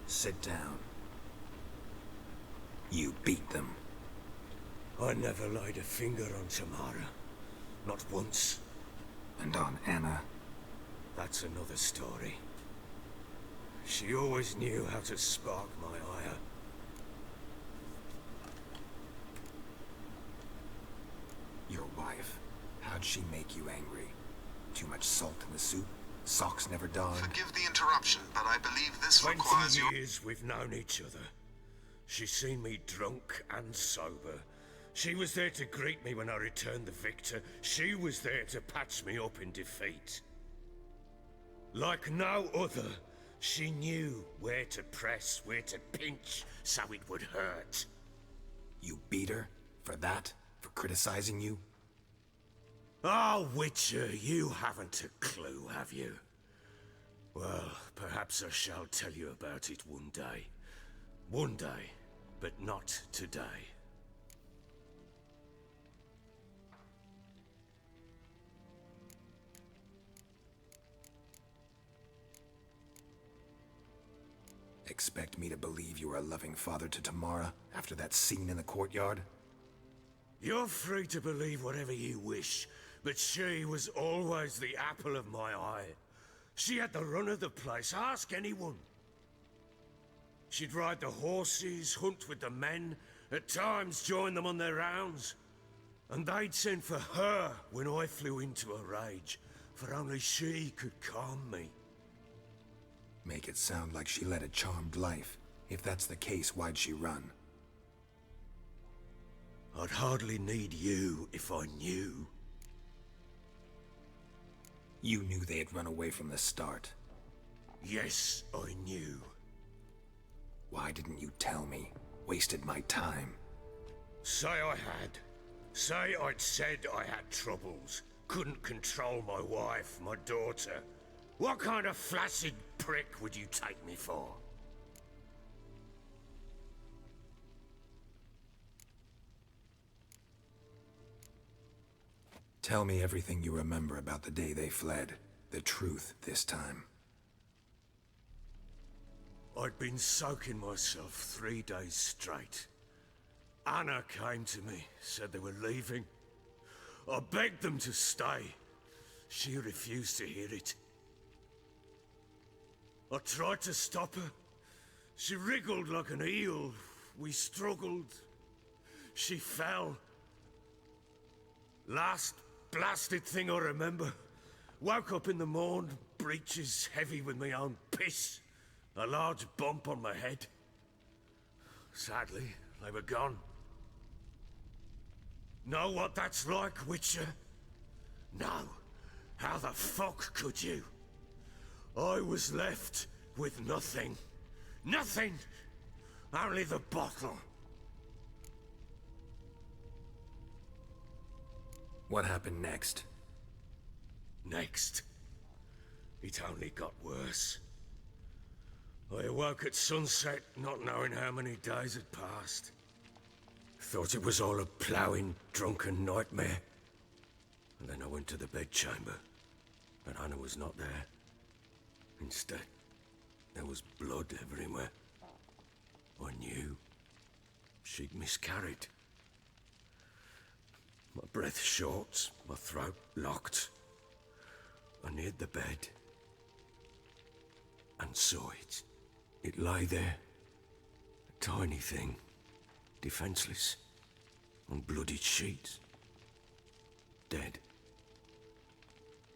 Sit down. You beat them. I never laid a finger on Tamara. Not once. And on Anna? That's another story. She always knew how to spark my ire. Your wife, how'd she make you angry? Too much salt in the soup? Socks never darned? Forgive the interruption, but I believe this 20 requires your... years we've known each other. She's seen me drunk and sober. She was there to greet me when I returned the victor. She was there to patch me up in defeat. Like no other, she knew where to press, where to pinch, so it would hurt. You beat her? For that? For criticizing you? Oh, Witcher, you haven't a clue, have you? Well, perhaps I shall tell you about it one day. One day, but not today. Expect me to believe you were a loving father to Tamara after that scene in the courtyard? You're free to believe whatever you wish, but she was always the apple of my eye. She had the run of the place, ask anyone. She'd ride the horses, hunt with the men, at times join them on their rounds. And they'd send for her when I flew into a rage, for only she could calm me. Make it sound like she led a charmed life. If that's the case, why'd she run? I'd hardly need you if I knew. You knew they had run away from the start. Yes, I knew. Why didn't you tell me? Wasted my time. Say I had. Say I'd said I had troubles. Couldn't control my wife, my daughter. What kind of flaccid prick would you take me for? Tell me everything you remember about the day they fled. The truth this time. I'd been soaking myself 3 days straight. Anna came to me, said they were leaving. I begged them to stay. She refused to hear it. I tried to stop her. She wriggled like an eel. We struggled. She fell. Last blasted thing I remember. Woke up in the morn, breeches heavy with my own piss. A large bump on my head. Sadly, they were gone. Know what that's like, Witcher? No. How the fuck could you? I was left with nothing. Nothing! Only the bottle. What happened next? Next? It only got worse. I awoke at sunset, not knowing how many days had passed. Thought it was all a ploughing, drunken nightmare. And then I went to the bedchamber, but Anna was not there. Instead, there was blood everywhere. I knew she'd miscarried. My breath short, my throat locked. I neared the bed and saw it. It lay there, a tiny thing, defenseless, on bloodied sheets, dead.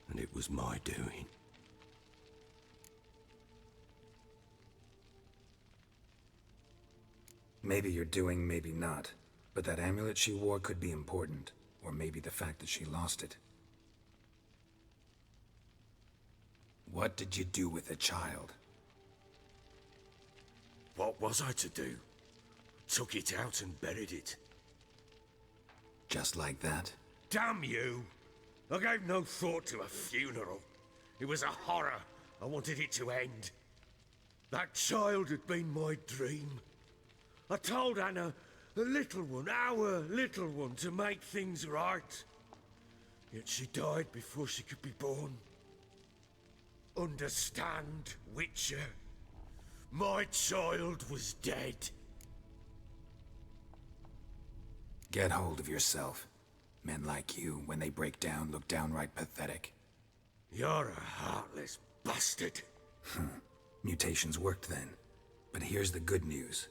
And it was my doing. Maybe you're doing, maybe not. But that amulet she wore could be important. Or maybe the fact that she lost it. What did you do with the child? What was I to do? Took it out and buried it. Just like that? Damn you! I gave no thought to a funeral. It was a horror, I wanted it to end. That child had been my dream. I told Anna, the little one, our little one, to make things right. Yet she died before she could be born. Understand, Witcher? My child was dead. Get hold of yourself. Men like you, when they break down, look downright pathetic. You're a heartless bastard. Mutations worked then. But here's the good news.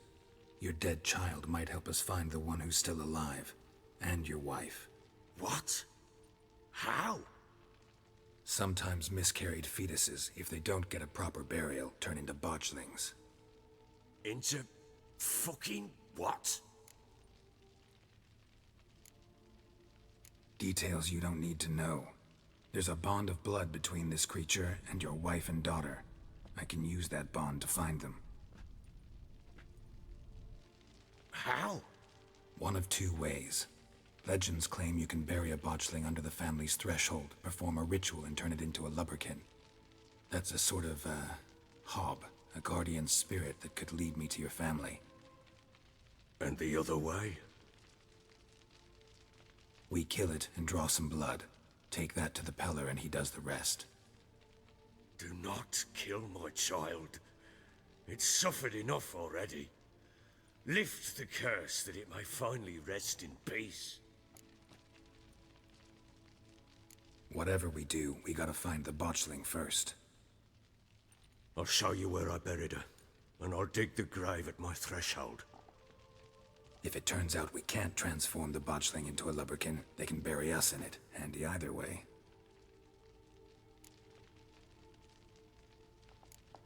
Your dead child might help us find the one who's still alive. And your wife. What? How? Sometimes miscarried fetuses, if they don't get a proper burial, turn into botchlings. Into fucking what? Details you don't need to know. There's a bond of blood between this creature and your wife and daughter. I can use that bond to find them. How? One of two ways. Legends claim you can bury a botchling under the family's threshold, perform a ritual, and turn it into a lubberkin. That's a sort of, hob, a guardian spirit that could lead me to your family. And the other way? We kill it and draw some blood. Take that to the Peller and he does the rest. Do not kill my child. It's suffered enough already. Lift the curse that it may finally rest in peace. Whatever we do, we gotta find the botchling first. I'll show you where I buried her, and I'll dig the grave at my threshold. If it turns out we can't transform the botchling into a lubberkin, they can bury us in it. Handy either way.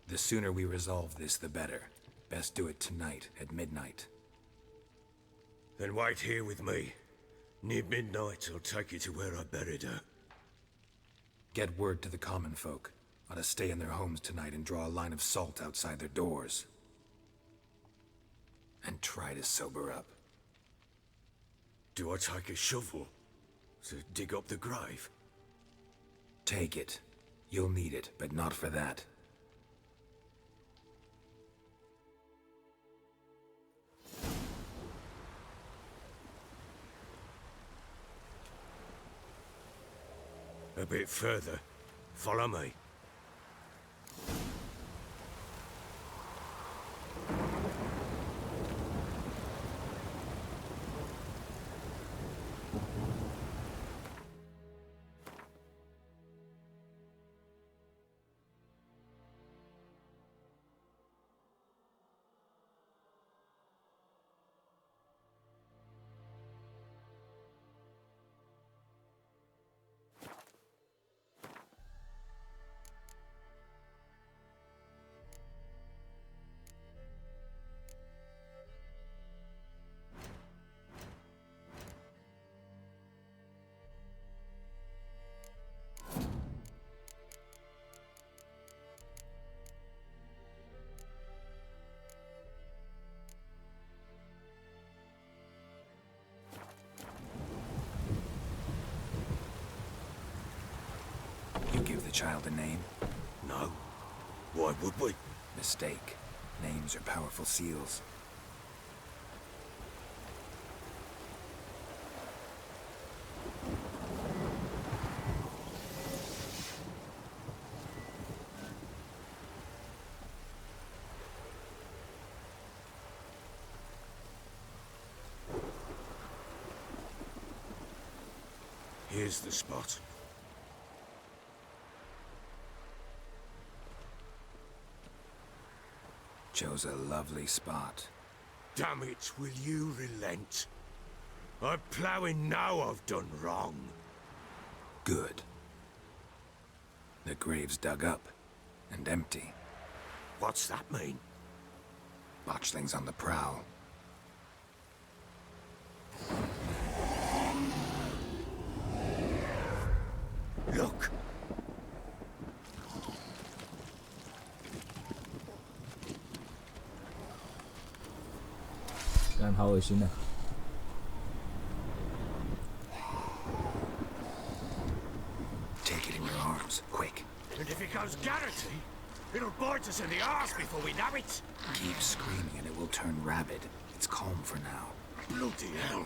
The sooner we resolve this, the better. Best do it tonight, at midnight. Then wait here with me. Near midnight, I'll take you to where I buried her. Get word to the common folk. Ought to stay in their homes tonight and draw a line of salt outside their doors. And try to sober up. Do I take a shovel to dig up the grave? Take it. You'll need it, but not for that. A bit further. Follow me. You give the child a name? No. Why would we? Mistake. Names are powerful seals. Here's the spot. Chose a lovely spot. Damn it, will you relent? I'm ploughing now I've done wrong. Good. The grave's dug up and empty. What's that mean? Botchling's on the prowl. Look!干好恶心啊！ Take it in your arms, quick. And if it goes Garrity, It'll bite us in the arse before we know it. Keep screaming and it will turn rabid. It's calm for now. Bloody hell.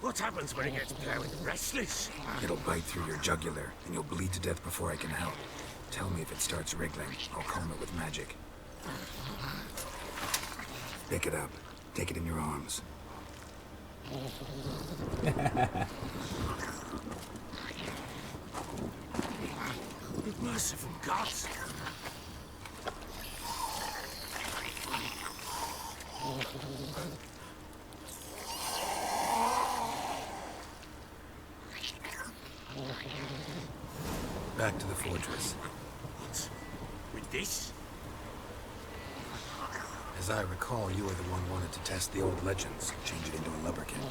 What happens when it gets plowing restless? It'll bite through your jugular, and you'll bleed to death before I can help. Tell me if it starts wriggling. I'll calm it with magic. Pick it up. Take it in your arms. Merciful gods! Back to the fortress. What? With this? As I recall, you were the one wanted to test the old legends, change it into a lubberkin.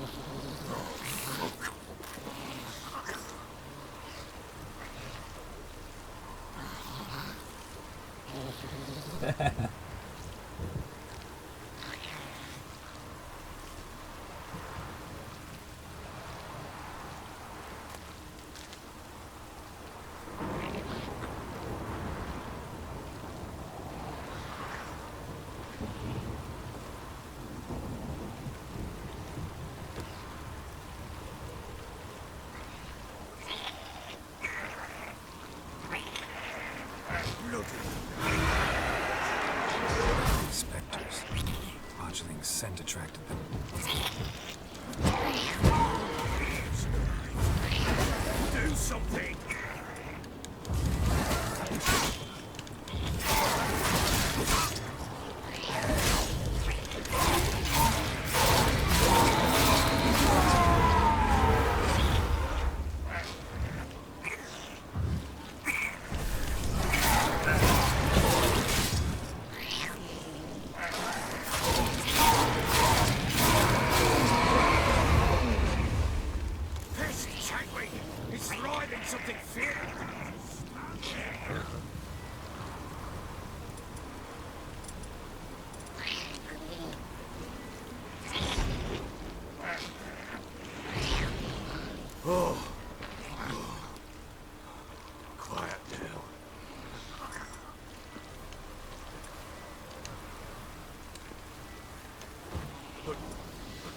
Spectres. Fledgling's scent attracted them. Do something!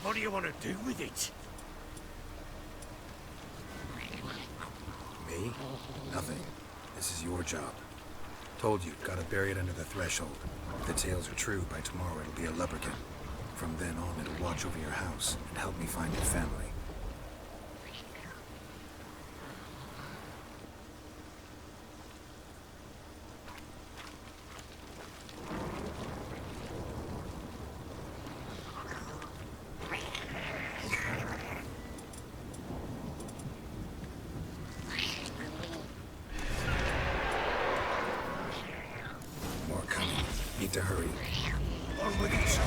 What do you want to do with it? Me? Nothing. This is your job. Told you, gotta bury it under the threshold. If the tales are true, by tomorrow it'll be a lubberkin. From then on, it'll watch over your house and help me find your family. Need to hurry. On with it.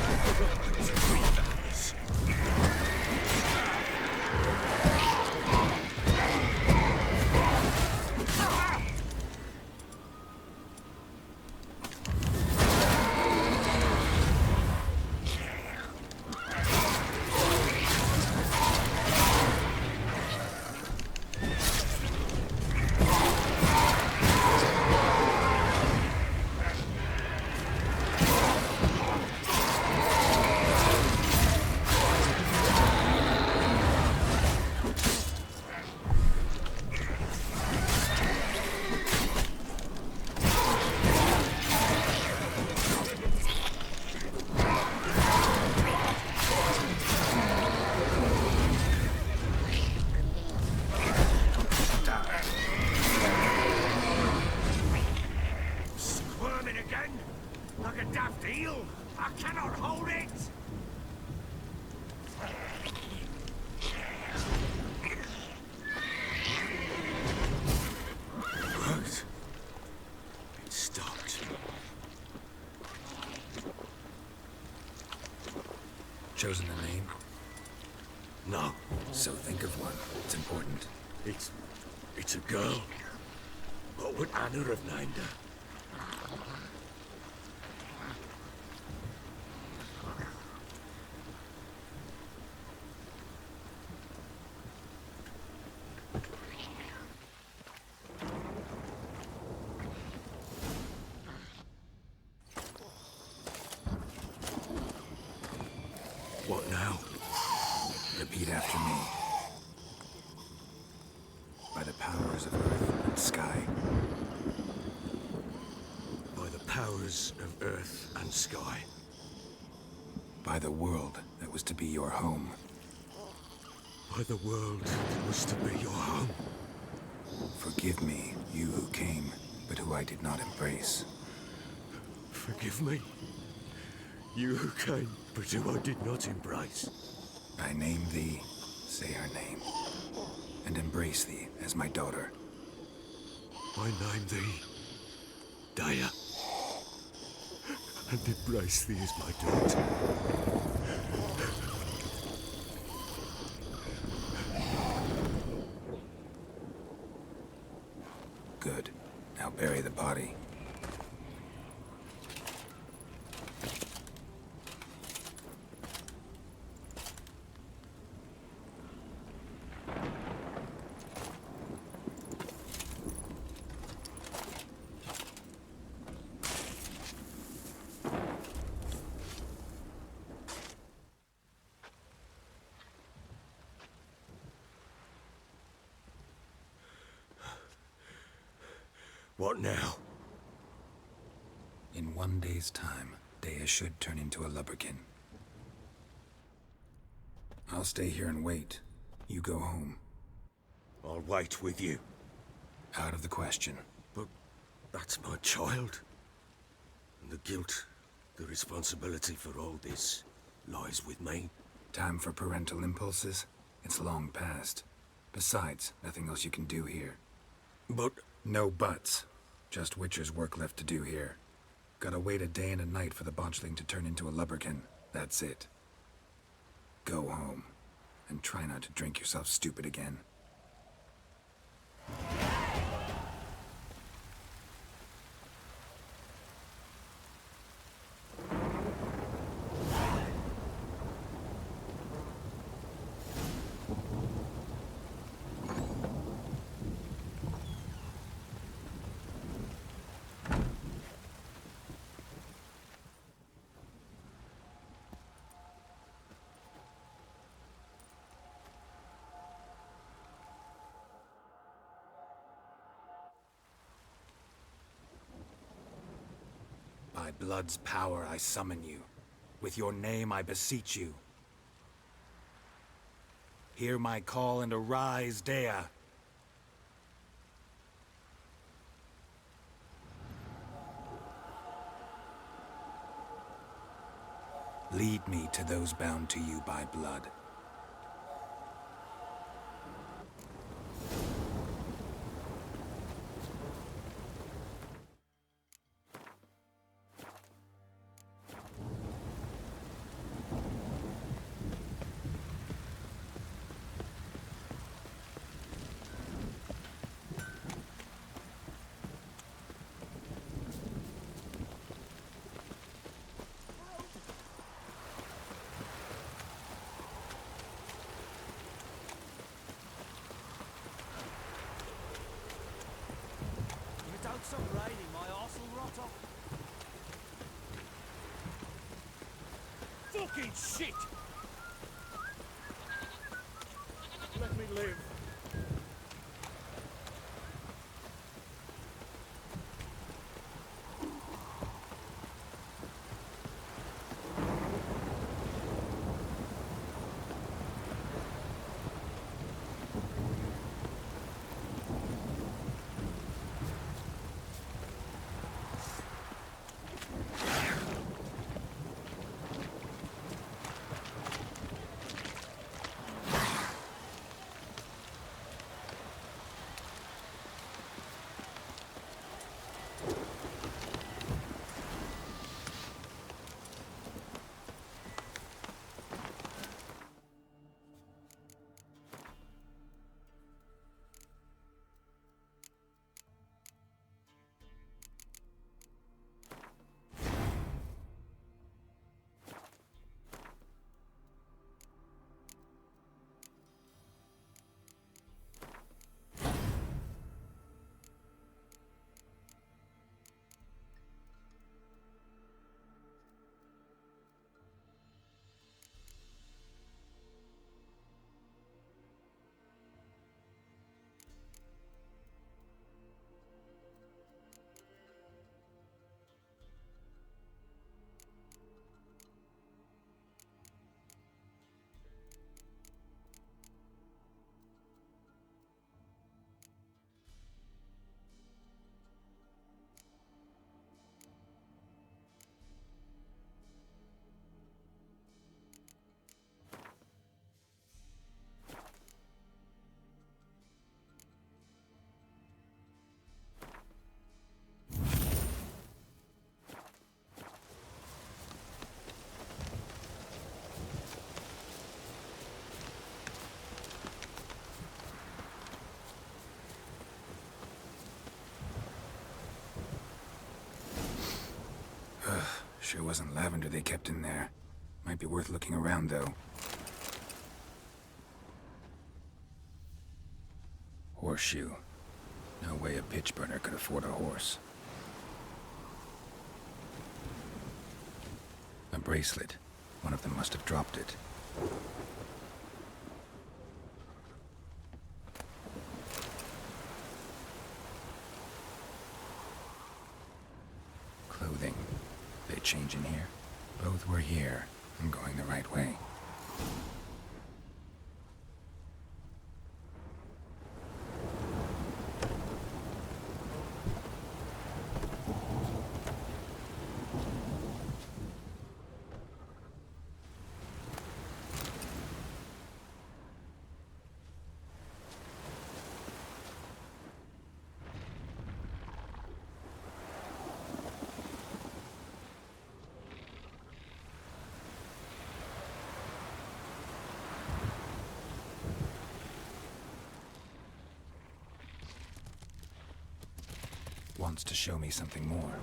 Chosen a name? No. So think of one. It's important. It's a girl. What would Anna have named her? rulers of earth and sky. By the world that was to be your home. By the world that was to be your home. Forgive me, you who came, but who I did not embrace. Forgive me, you who came, but who I did not embrace. I name thee, say her name, and embrace thee as my daughter. I name thee, Daya, and embrace thee as my daughter. Good. Now bury the body. What now? In 1 day's time, Daya should turn into a lubberkin. I'll stay here and wait. You go home. I'll wait with you. Out of the question. But that's my child. And the guilt, the responsibility for all this lies with me. Time for parental impulses? It's long past. Besides, nothing else you can do here. But... No buts. Just Witcher's work left to do here. Gotta wait a day and a night for the botchling to turn into a lubberkin. That's it. Go home. And try not to drink yourself stupid again. By blood's power I summon you. With your name I beseech you. Hear my call and arise, Daya. Lead me to those bound to you by blood. Stop raining, my arse will rot off. Fucking shit! Let me live. Sure wasn't lavender they kept in there. Might be worth looking around, though. Horseshoe. No way a pitch burner could afford a horse. A bracelet. One of them must have dropped it. Clothing. They change in here? Both were here. I'm going the right way. Wants to show me something more.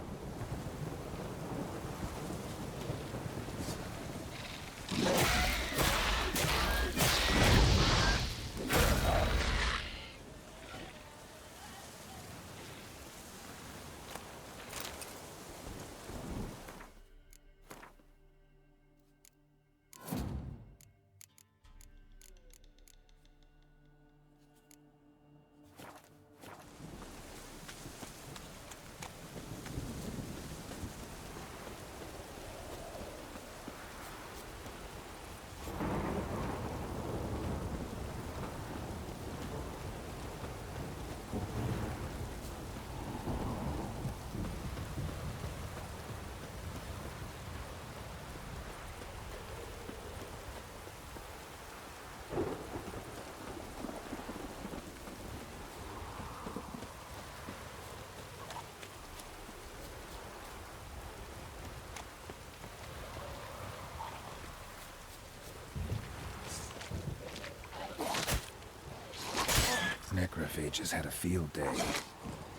Necrophages had a field day.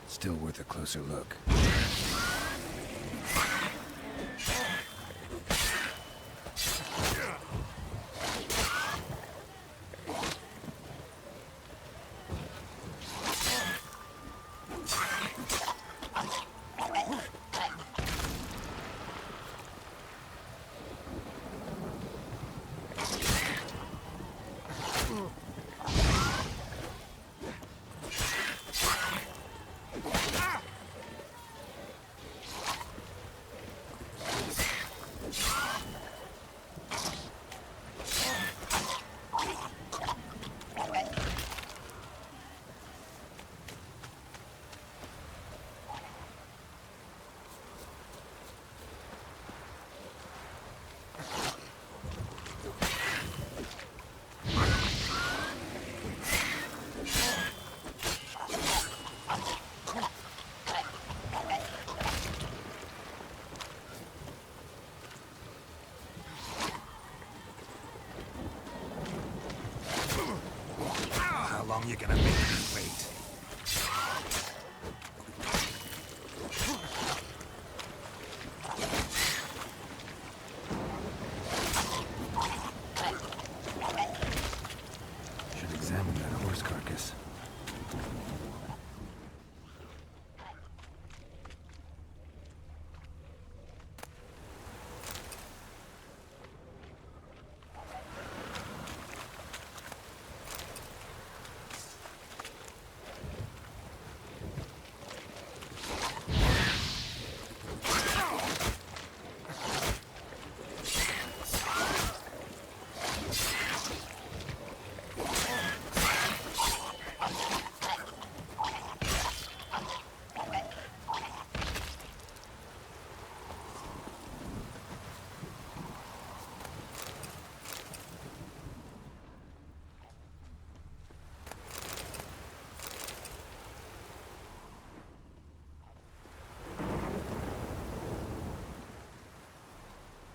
Still worth a closer look. You're gonna make me wait. Should examine that horse carcass.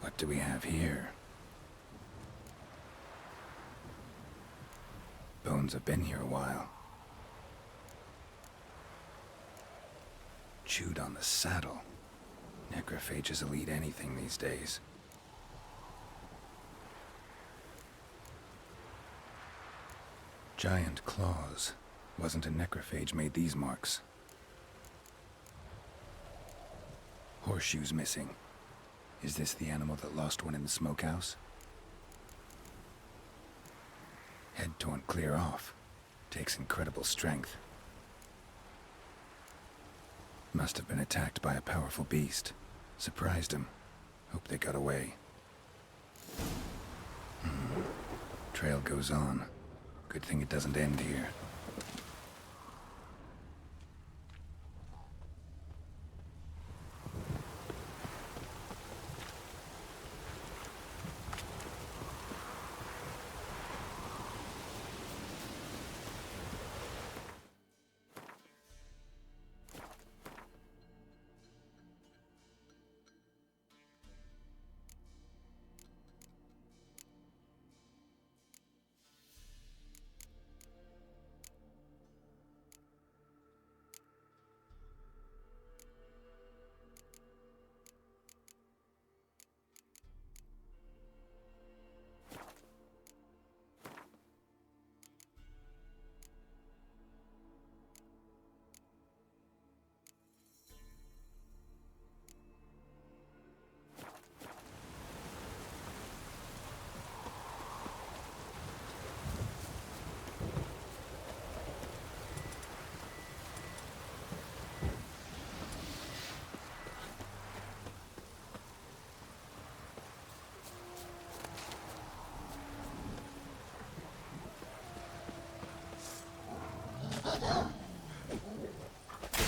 What do we have here? Bones have been here a while. Chewed on the saddle. Necrophages will eat anything these days. Giant claws. Wasn't a necrophage made these marks. Horseshoes missing. Is this the animal that lost one in the smokehouse? Head torn clear off. Takes incredible strength. Must have been attacked by a powerful beast. Surprised him. Hope they got away. Trail goes on. Good thing it doesn't end here.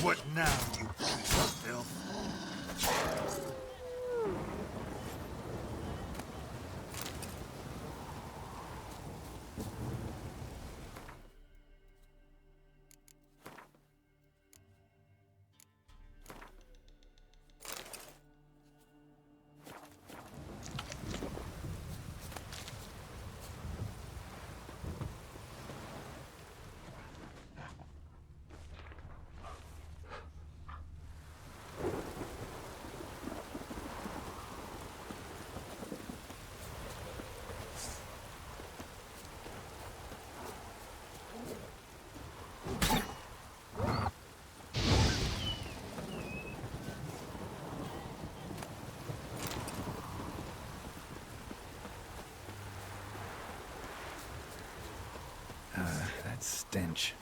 What now, you piece of filth? That stench.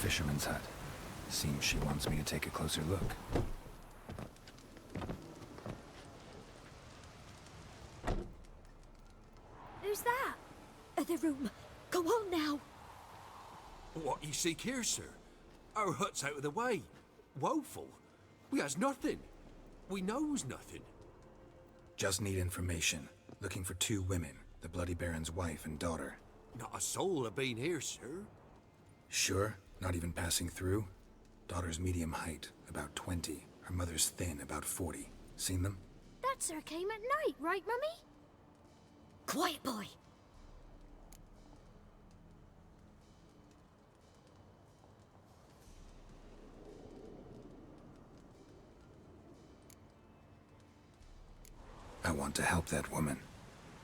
Fisherman's hut. Seems she wants me to take a closer look. Who's that? The room. Go on now. What you seek here, sir? Our hut's out of the way. Woeful. We has nothing. We knows nothing. Just need information. Looking for 2 women. The Bloody Baron's wife and daughter. Not a soul have been here, sir. Sure? Not even passing through? Daughter's medium height, about 20. Her mother's thin, about 40. Seen them? That sir came at night, right, Mummy? Quiet, boy. I want to help that woman.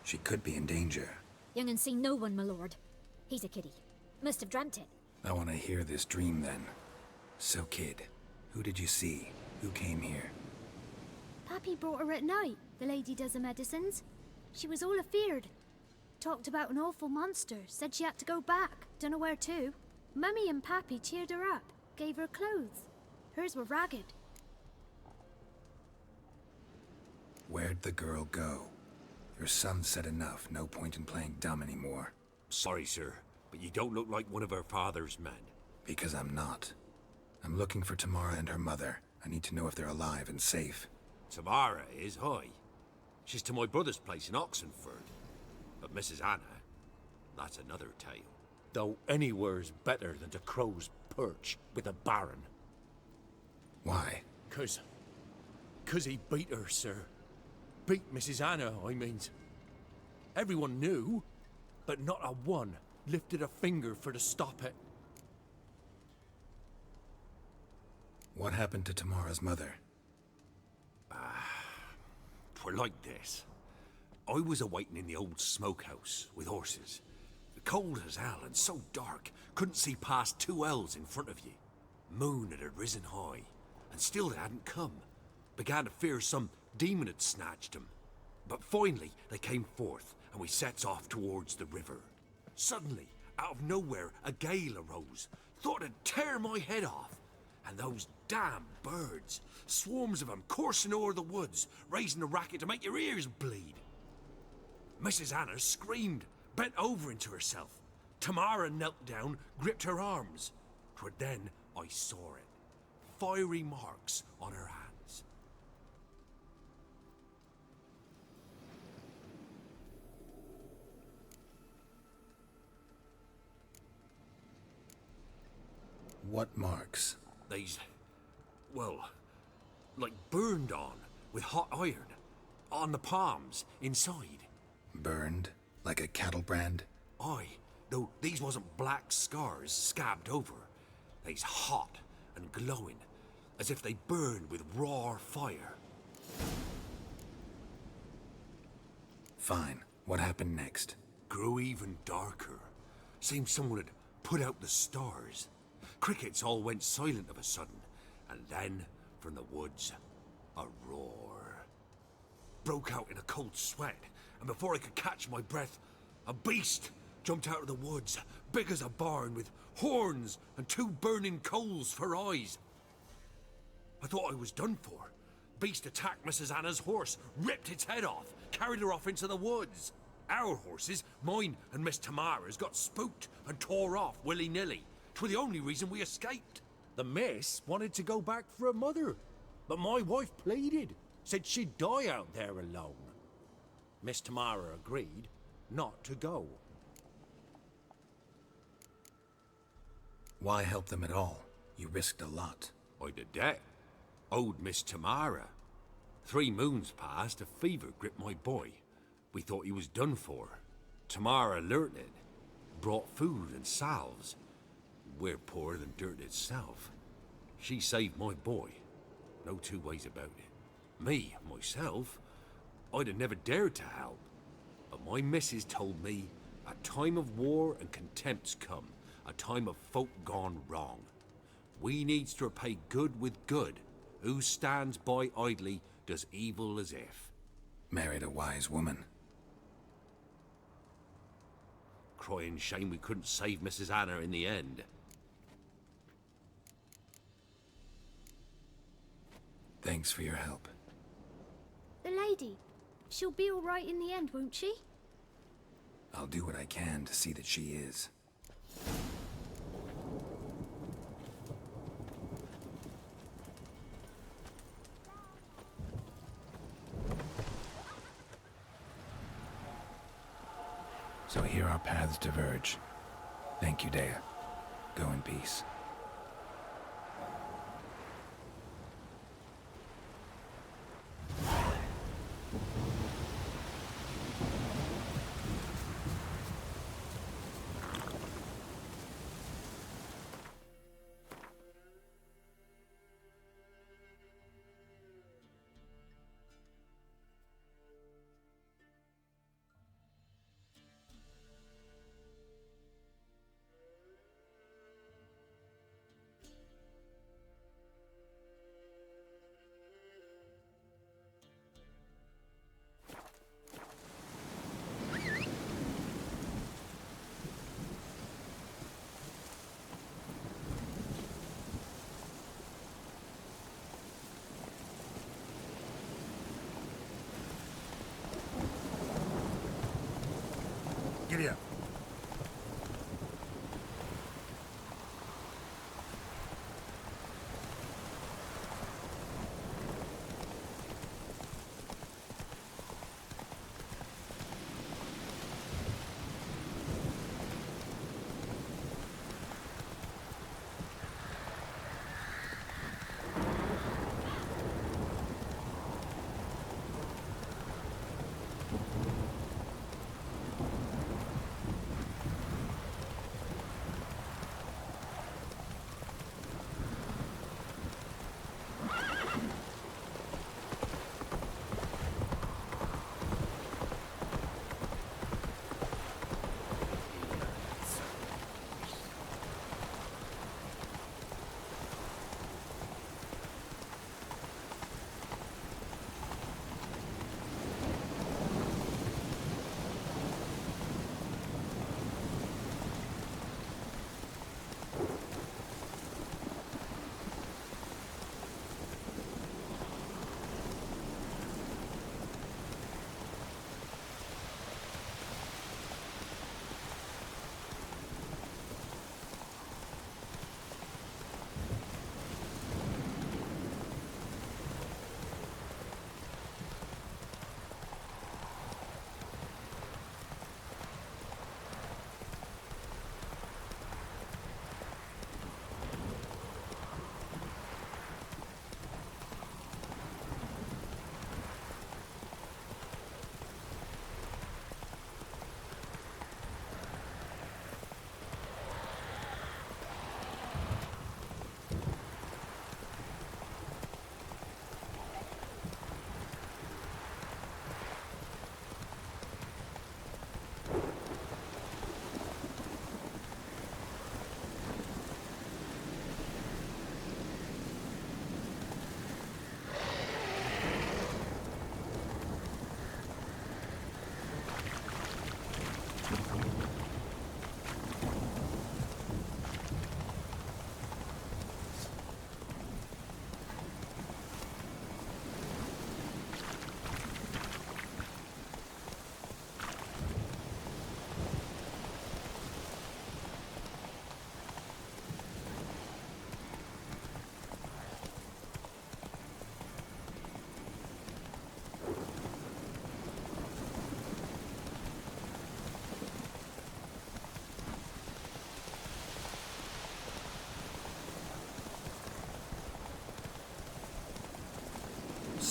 She could be in danger. Young and seen no one, my lord. He's a kiddie. Must have dreamt it. I want to hear this dream then. So, kid, who did you see? Who came here? Pappy brought her at night, the lady does the medicines. She was all afeared. Talked about an awful monster, said she had to go back, dunno where to. Mummy and Pappy cheered her up, gave her clothes. Hers were ragged. Where'd the girl go? Your son said enough, no point in playing dumb anymore. Sorry, sir, but you don't look like one of our father's men. Because I'm not. I'm looking for Tamara and her mother. I need to know if they're alive and safe. Tamara is, aye. She's to my brother's place in Oxenford. But Mrs. Anna, that's another tale. Though anywhere's better than the Crow's Perch with a Baron. Why? 'Cause he beat her, sir. Beat Mrs. Anna, I means. Everyone knew, but not a one lifted a finger for to stop it. What happened to Tamara's mother? 'Twere like this. I was awaiting in the old smokehouse with horses. Cold as hell and so dark, couldn't see past 2 ells in front of you. Moon had risen high, and still they hadn't come. Began to fear some demon had snatched them. But finally they came forth, and we sets off towards the river. Suddenly, out of nowhere, a gale arose. Thought it'd tear my head off. And those damn birds, swarms of them coursing o'er the woods, raising a racket to make your ears bleed. Mrs. Anna screamed, bent over into herself. Tamara knelt down, gripped her arms. 'Twere then I saw it. Fiery marks on her hands. What marks? They's, well, like burned on with hot iron. On the palms, inside. Burned? Like a cattle brand? Aye, though these wasn't black scars scabbed over. They's hot and glowing, as if they burned with raw fire. Fine. What happened next? Grew even darker. Seemed someone had put out the stars. Crickets all went silent of a sudden, and then, from the woods, a roar. Broke out in a cold sweat, and before I could catch my breath, a beast jumped out of the woods, big as a barn, with horns and 2 burning coals for eyes. I thought I was done for. Beast attacked Mrs. Anna's horse, ripped its head off, carried her off into the woods. Our horses, mine and Miss Tamara's, got spooked and tore off willy-nilly. 'Twere the only reason we escaped. The miss wanted to go back for her mother, but my wife pleaded, said she'd die out there alone. Miss Tamara agreed not to go. Why help them at all? You risked a lot. I'd a debt. Owed Miss Tamara. 3 moons passed, a fever gripped my boy. We thought he was done for. Tamara learnt it. Brought food and salves. We're poorer than dirt itself. She saved my boy. No 2 ways about it. Me, myself, I'd have never dared to help. But my missus told me a time of war and contempt's come. A time of folk gone wrong. We needs to repay good with good. Who stands by idly does evil as if. Married a wise woman. Crying shame we couldn't save Mrs. Anna in the end. Thanks for your help. The lady, she'll be all right in the end, won't she? I'll do what I can to see that she is. So here our paths diverge. Thank you, Dea. Go in peace. Giddy up.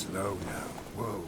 Slow now. Whoa.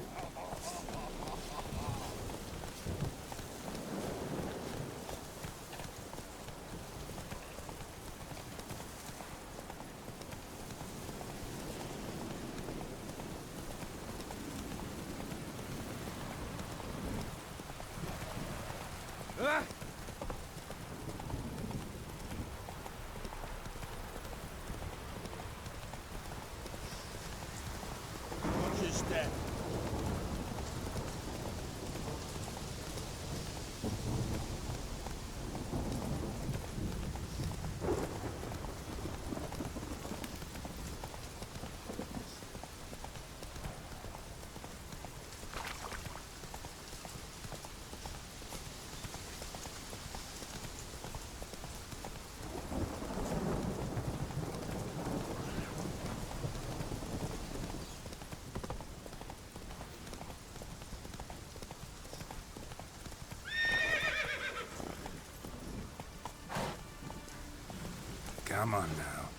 Come on now.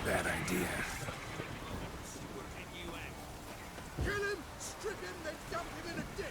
Bad idea. Kill him, strip him, then dump him in a ditch.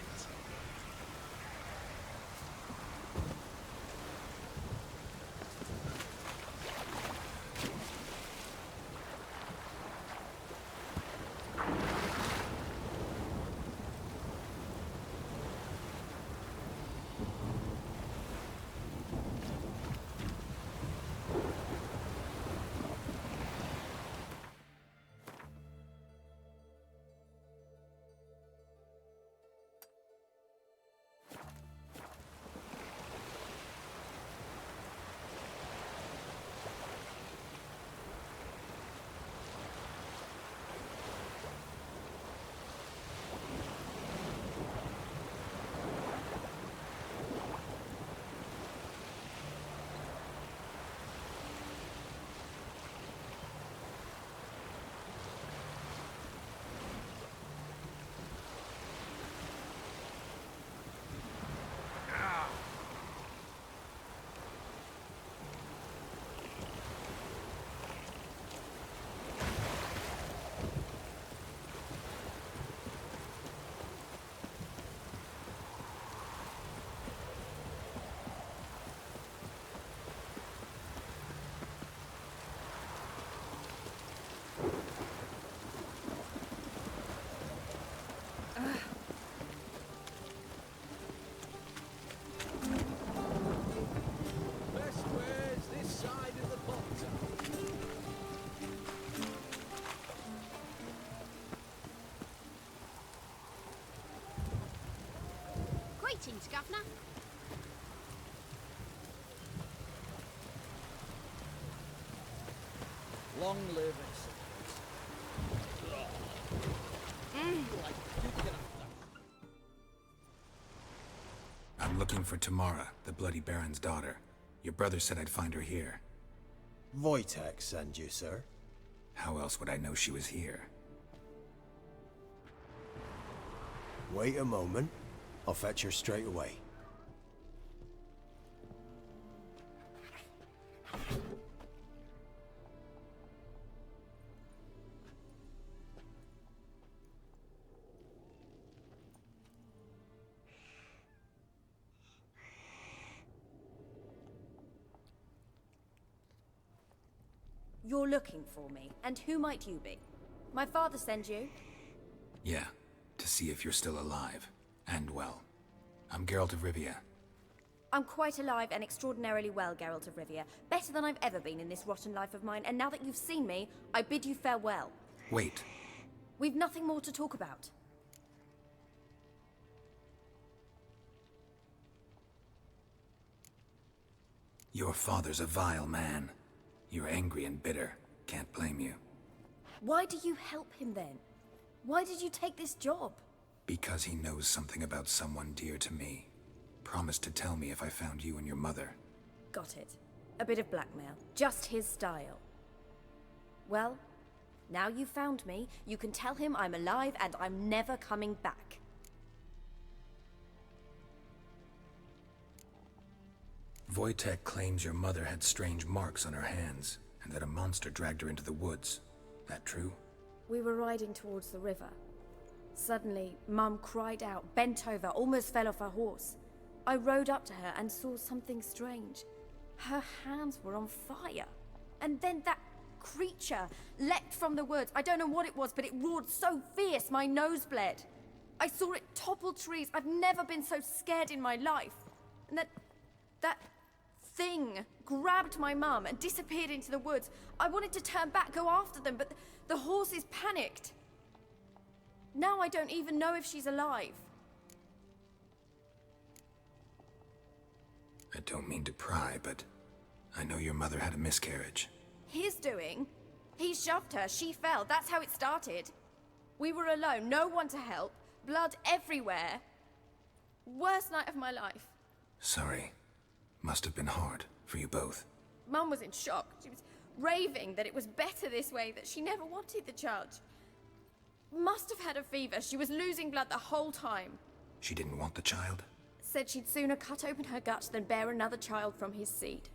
Greetings, Governor. Long live I'm looking for Tamara, the Bloody Baron's daughter. Your brother said I'd find her here. Wojtek send you, sir. How else would I know she was here? Wait a moment. I'll fetch her straight away. You're looking for me, and who might you be? My father sent you? Yeah, to see if you're still alive. And well. I'm Geralt of Rivia. I'm quite alive and extraordinarily well, Geralt of Rivia. Better than I've ever been in this rotten life of mine, and now that you've seen me, I bid you farewell. Wait. We've nothing more to talk about. Your father's a vile man. You're angry and bitter. Can't blame you. Why do you help him then? Why did you take this job? Because he knows something about someone dear to me. Promised to tell me if I found you and your mother. Got it. A bit of blackmail. Just his style. Well, now you've found me, you can tell him I'm alive and I'm never coming back. Wojtek claims your mother had strange marks on her hands, and that a monster dragged her into the woods. That true? We were riding towards the river. Suddenly, Mum cried out, bent over, almost fell off her horse. I rode up to her and saw something strange. Her hands were on fire. And then that creature leapt from the woods. I don't know what it was, but it roared so fierce my nose bled. I saw it topple trees. I've never been so scared in my life. And that thing grabbed my mum and disappeared into the woods. I wanted to turn back, go after them, but the horses panicked. Now I don't even know if she's alive. I don't mean to pry, but I know your mother had a miscarriage. His doing? He shoved her, she fell, that's how it started. We were alone, no one to help, blood everywhere. Worst night of my life. Sorry. Must have been hard for you both. Mum was in shock. She was raving that it was better this way, that she never wanted the child. Must have had a fever. She was losing blood the whole time. She didn't want the child? Said she'd sooner cut open her gut than bear another child from his seed.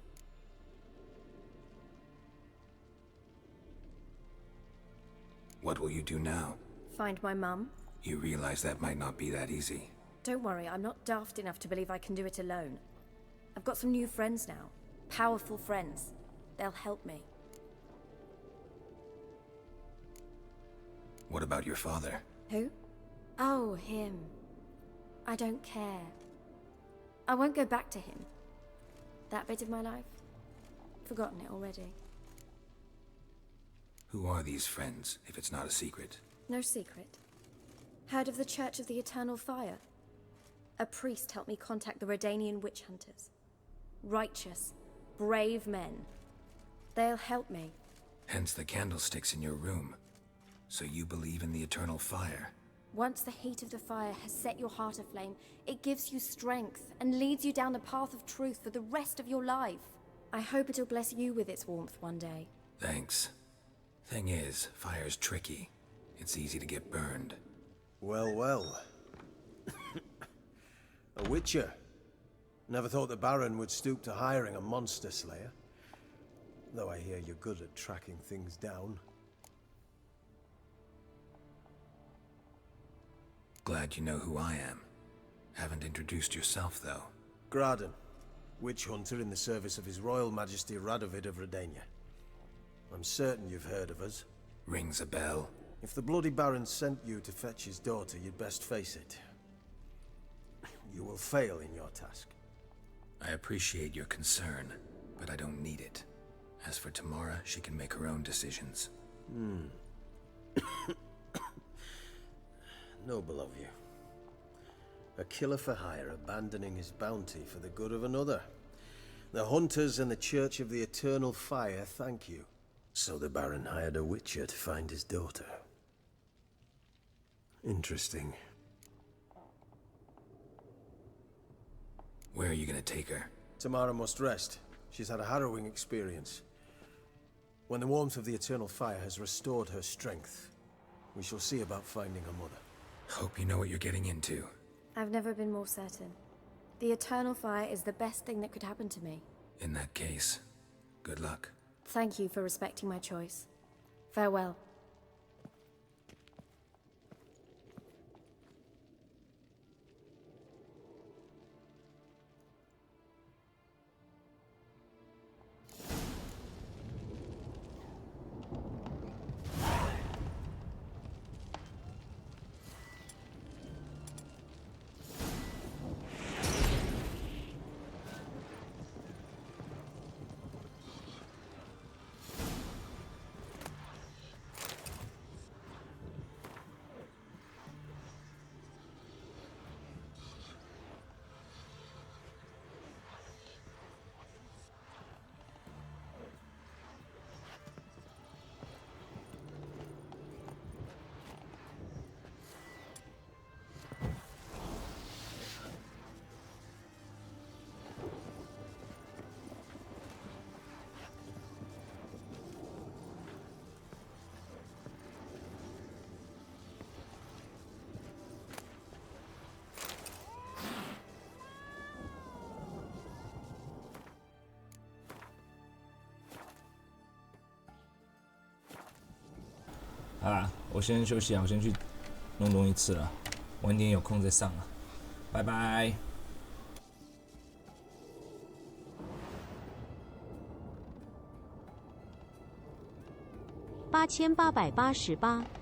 What will you do now? Find my mum. You realize that might not be that easy. Don't worry, I'm not daft enough to believe I can do it alone. I've got some new friends now. Powerful friends. They'll help me. What about your father? Who? Oh, him. I don't care. I won't go back to him. That bit of my life? Forgotten it already. Who are these friends, if it's not a secret? No secret. Heard of the Church of the Eternal Fire? A priest helped me contact the Redanian witch hunters. Righteous, brave men. They'll help me. Hence the candlesticks in your room. So you believe in the eternal fire? Once the heat of the fire has set your heart aflame, it gives you strength and leads you down the path of truth for the rest of your life. I hope it'll bless you with its warmth one day. Thanks. Thing is, fire's tricky. It's easy to get burned. Well, well. A witcher. Never thought the Baron would stoop to hiring a monster slayer. Though I hear you're good at tracking things down. Glad you know who I am. Haven't introduced yourself, though. Graden, witch hunter in the service of His Royal Majesty Radovid of Redania. I'm certain you've heard of us. Rings a bell. If the Bloody Baron sent you to fetch his daughter, you'd best face it. You will fail in your task. I appreciate your concern, but I don't need it. As for Tamara, she can make her own decisions. Noble of you. A killer for hire abandoning his bounty for the good of another. The hunters and the Church of the Eternal Fire thank you. So the Baron hired a witcher to find his daughter. Interesting. Where are you gonna take her? Tamara must rest. She's had a harrowing experience. When the warmth of the Eternal Fire has restored her strength, we shall see about finding her mother. Hope you know what you're getting into. I've never been more certain. The Eternal Fire is the best thing that could happen to me. In that case, good luck. Thank you for respecting my choice. Farewell.好啦，我先休息啊，我先去弄东西吃了，晚点有空再上了，拜拜。8888。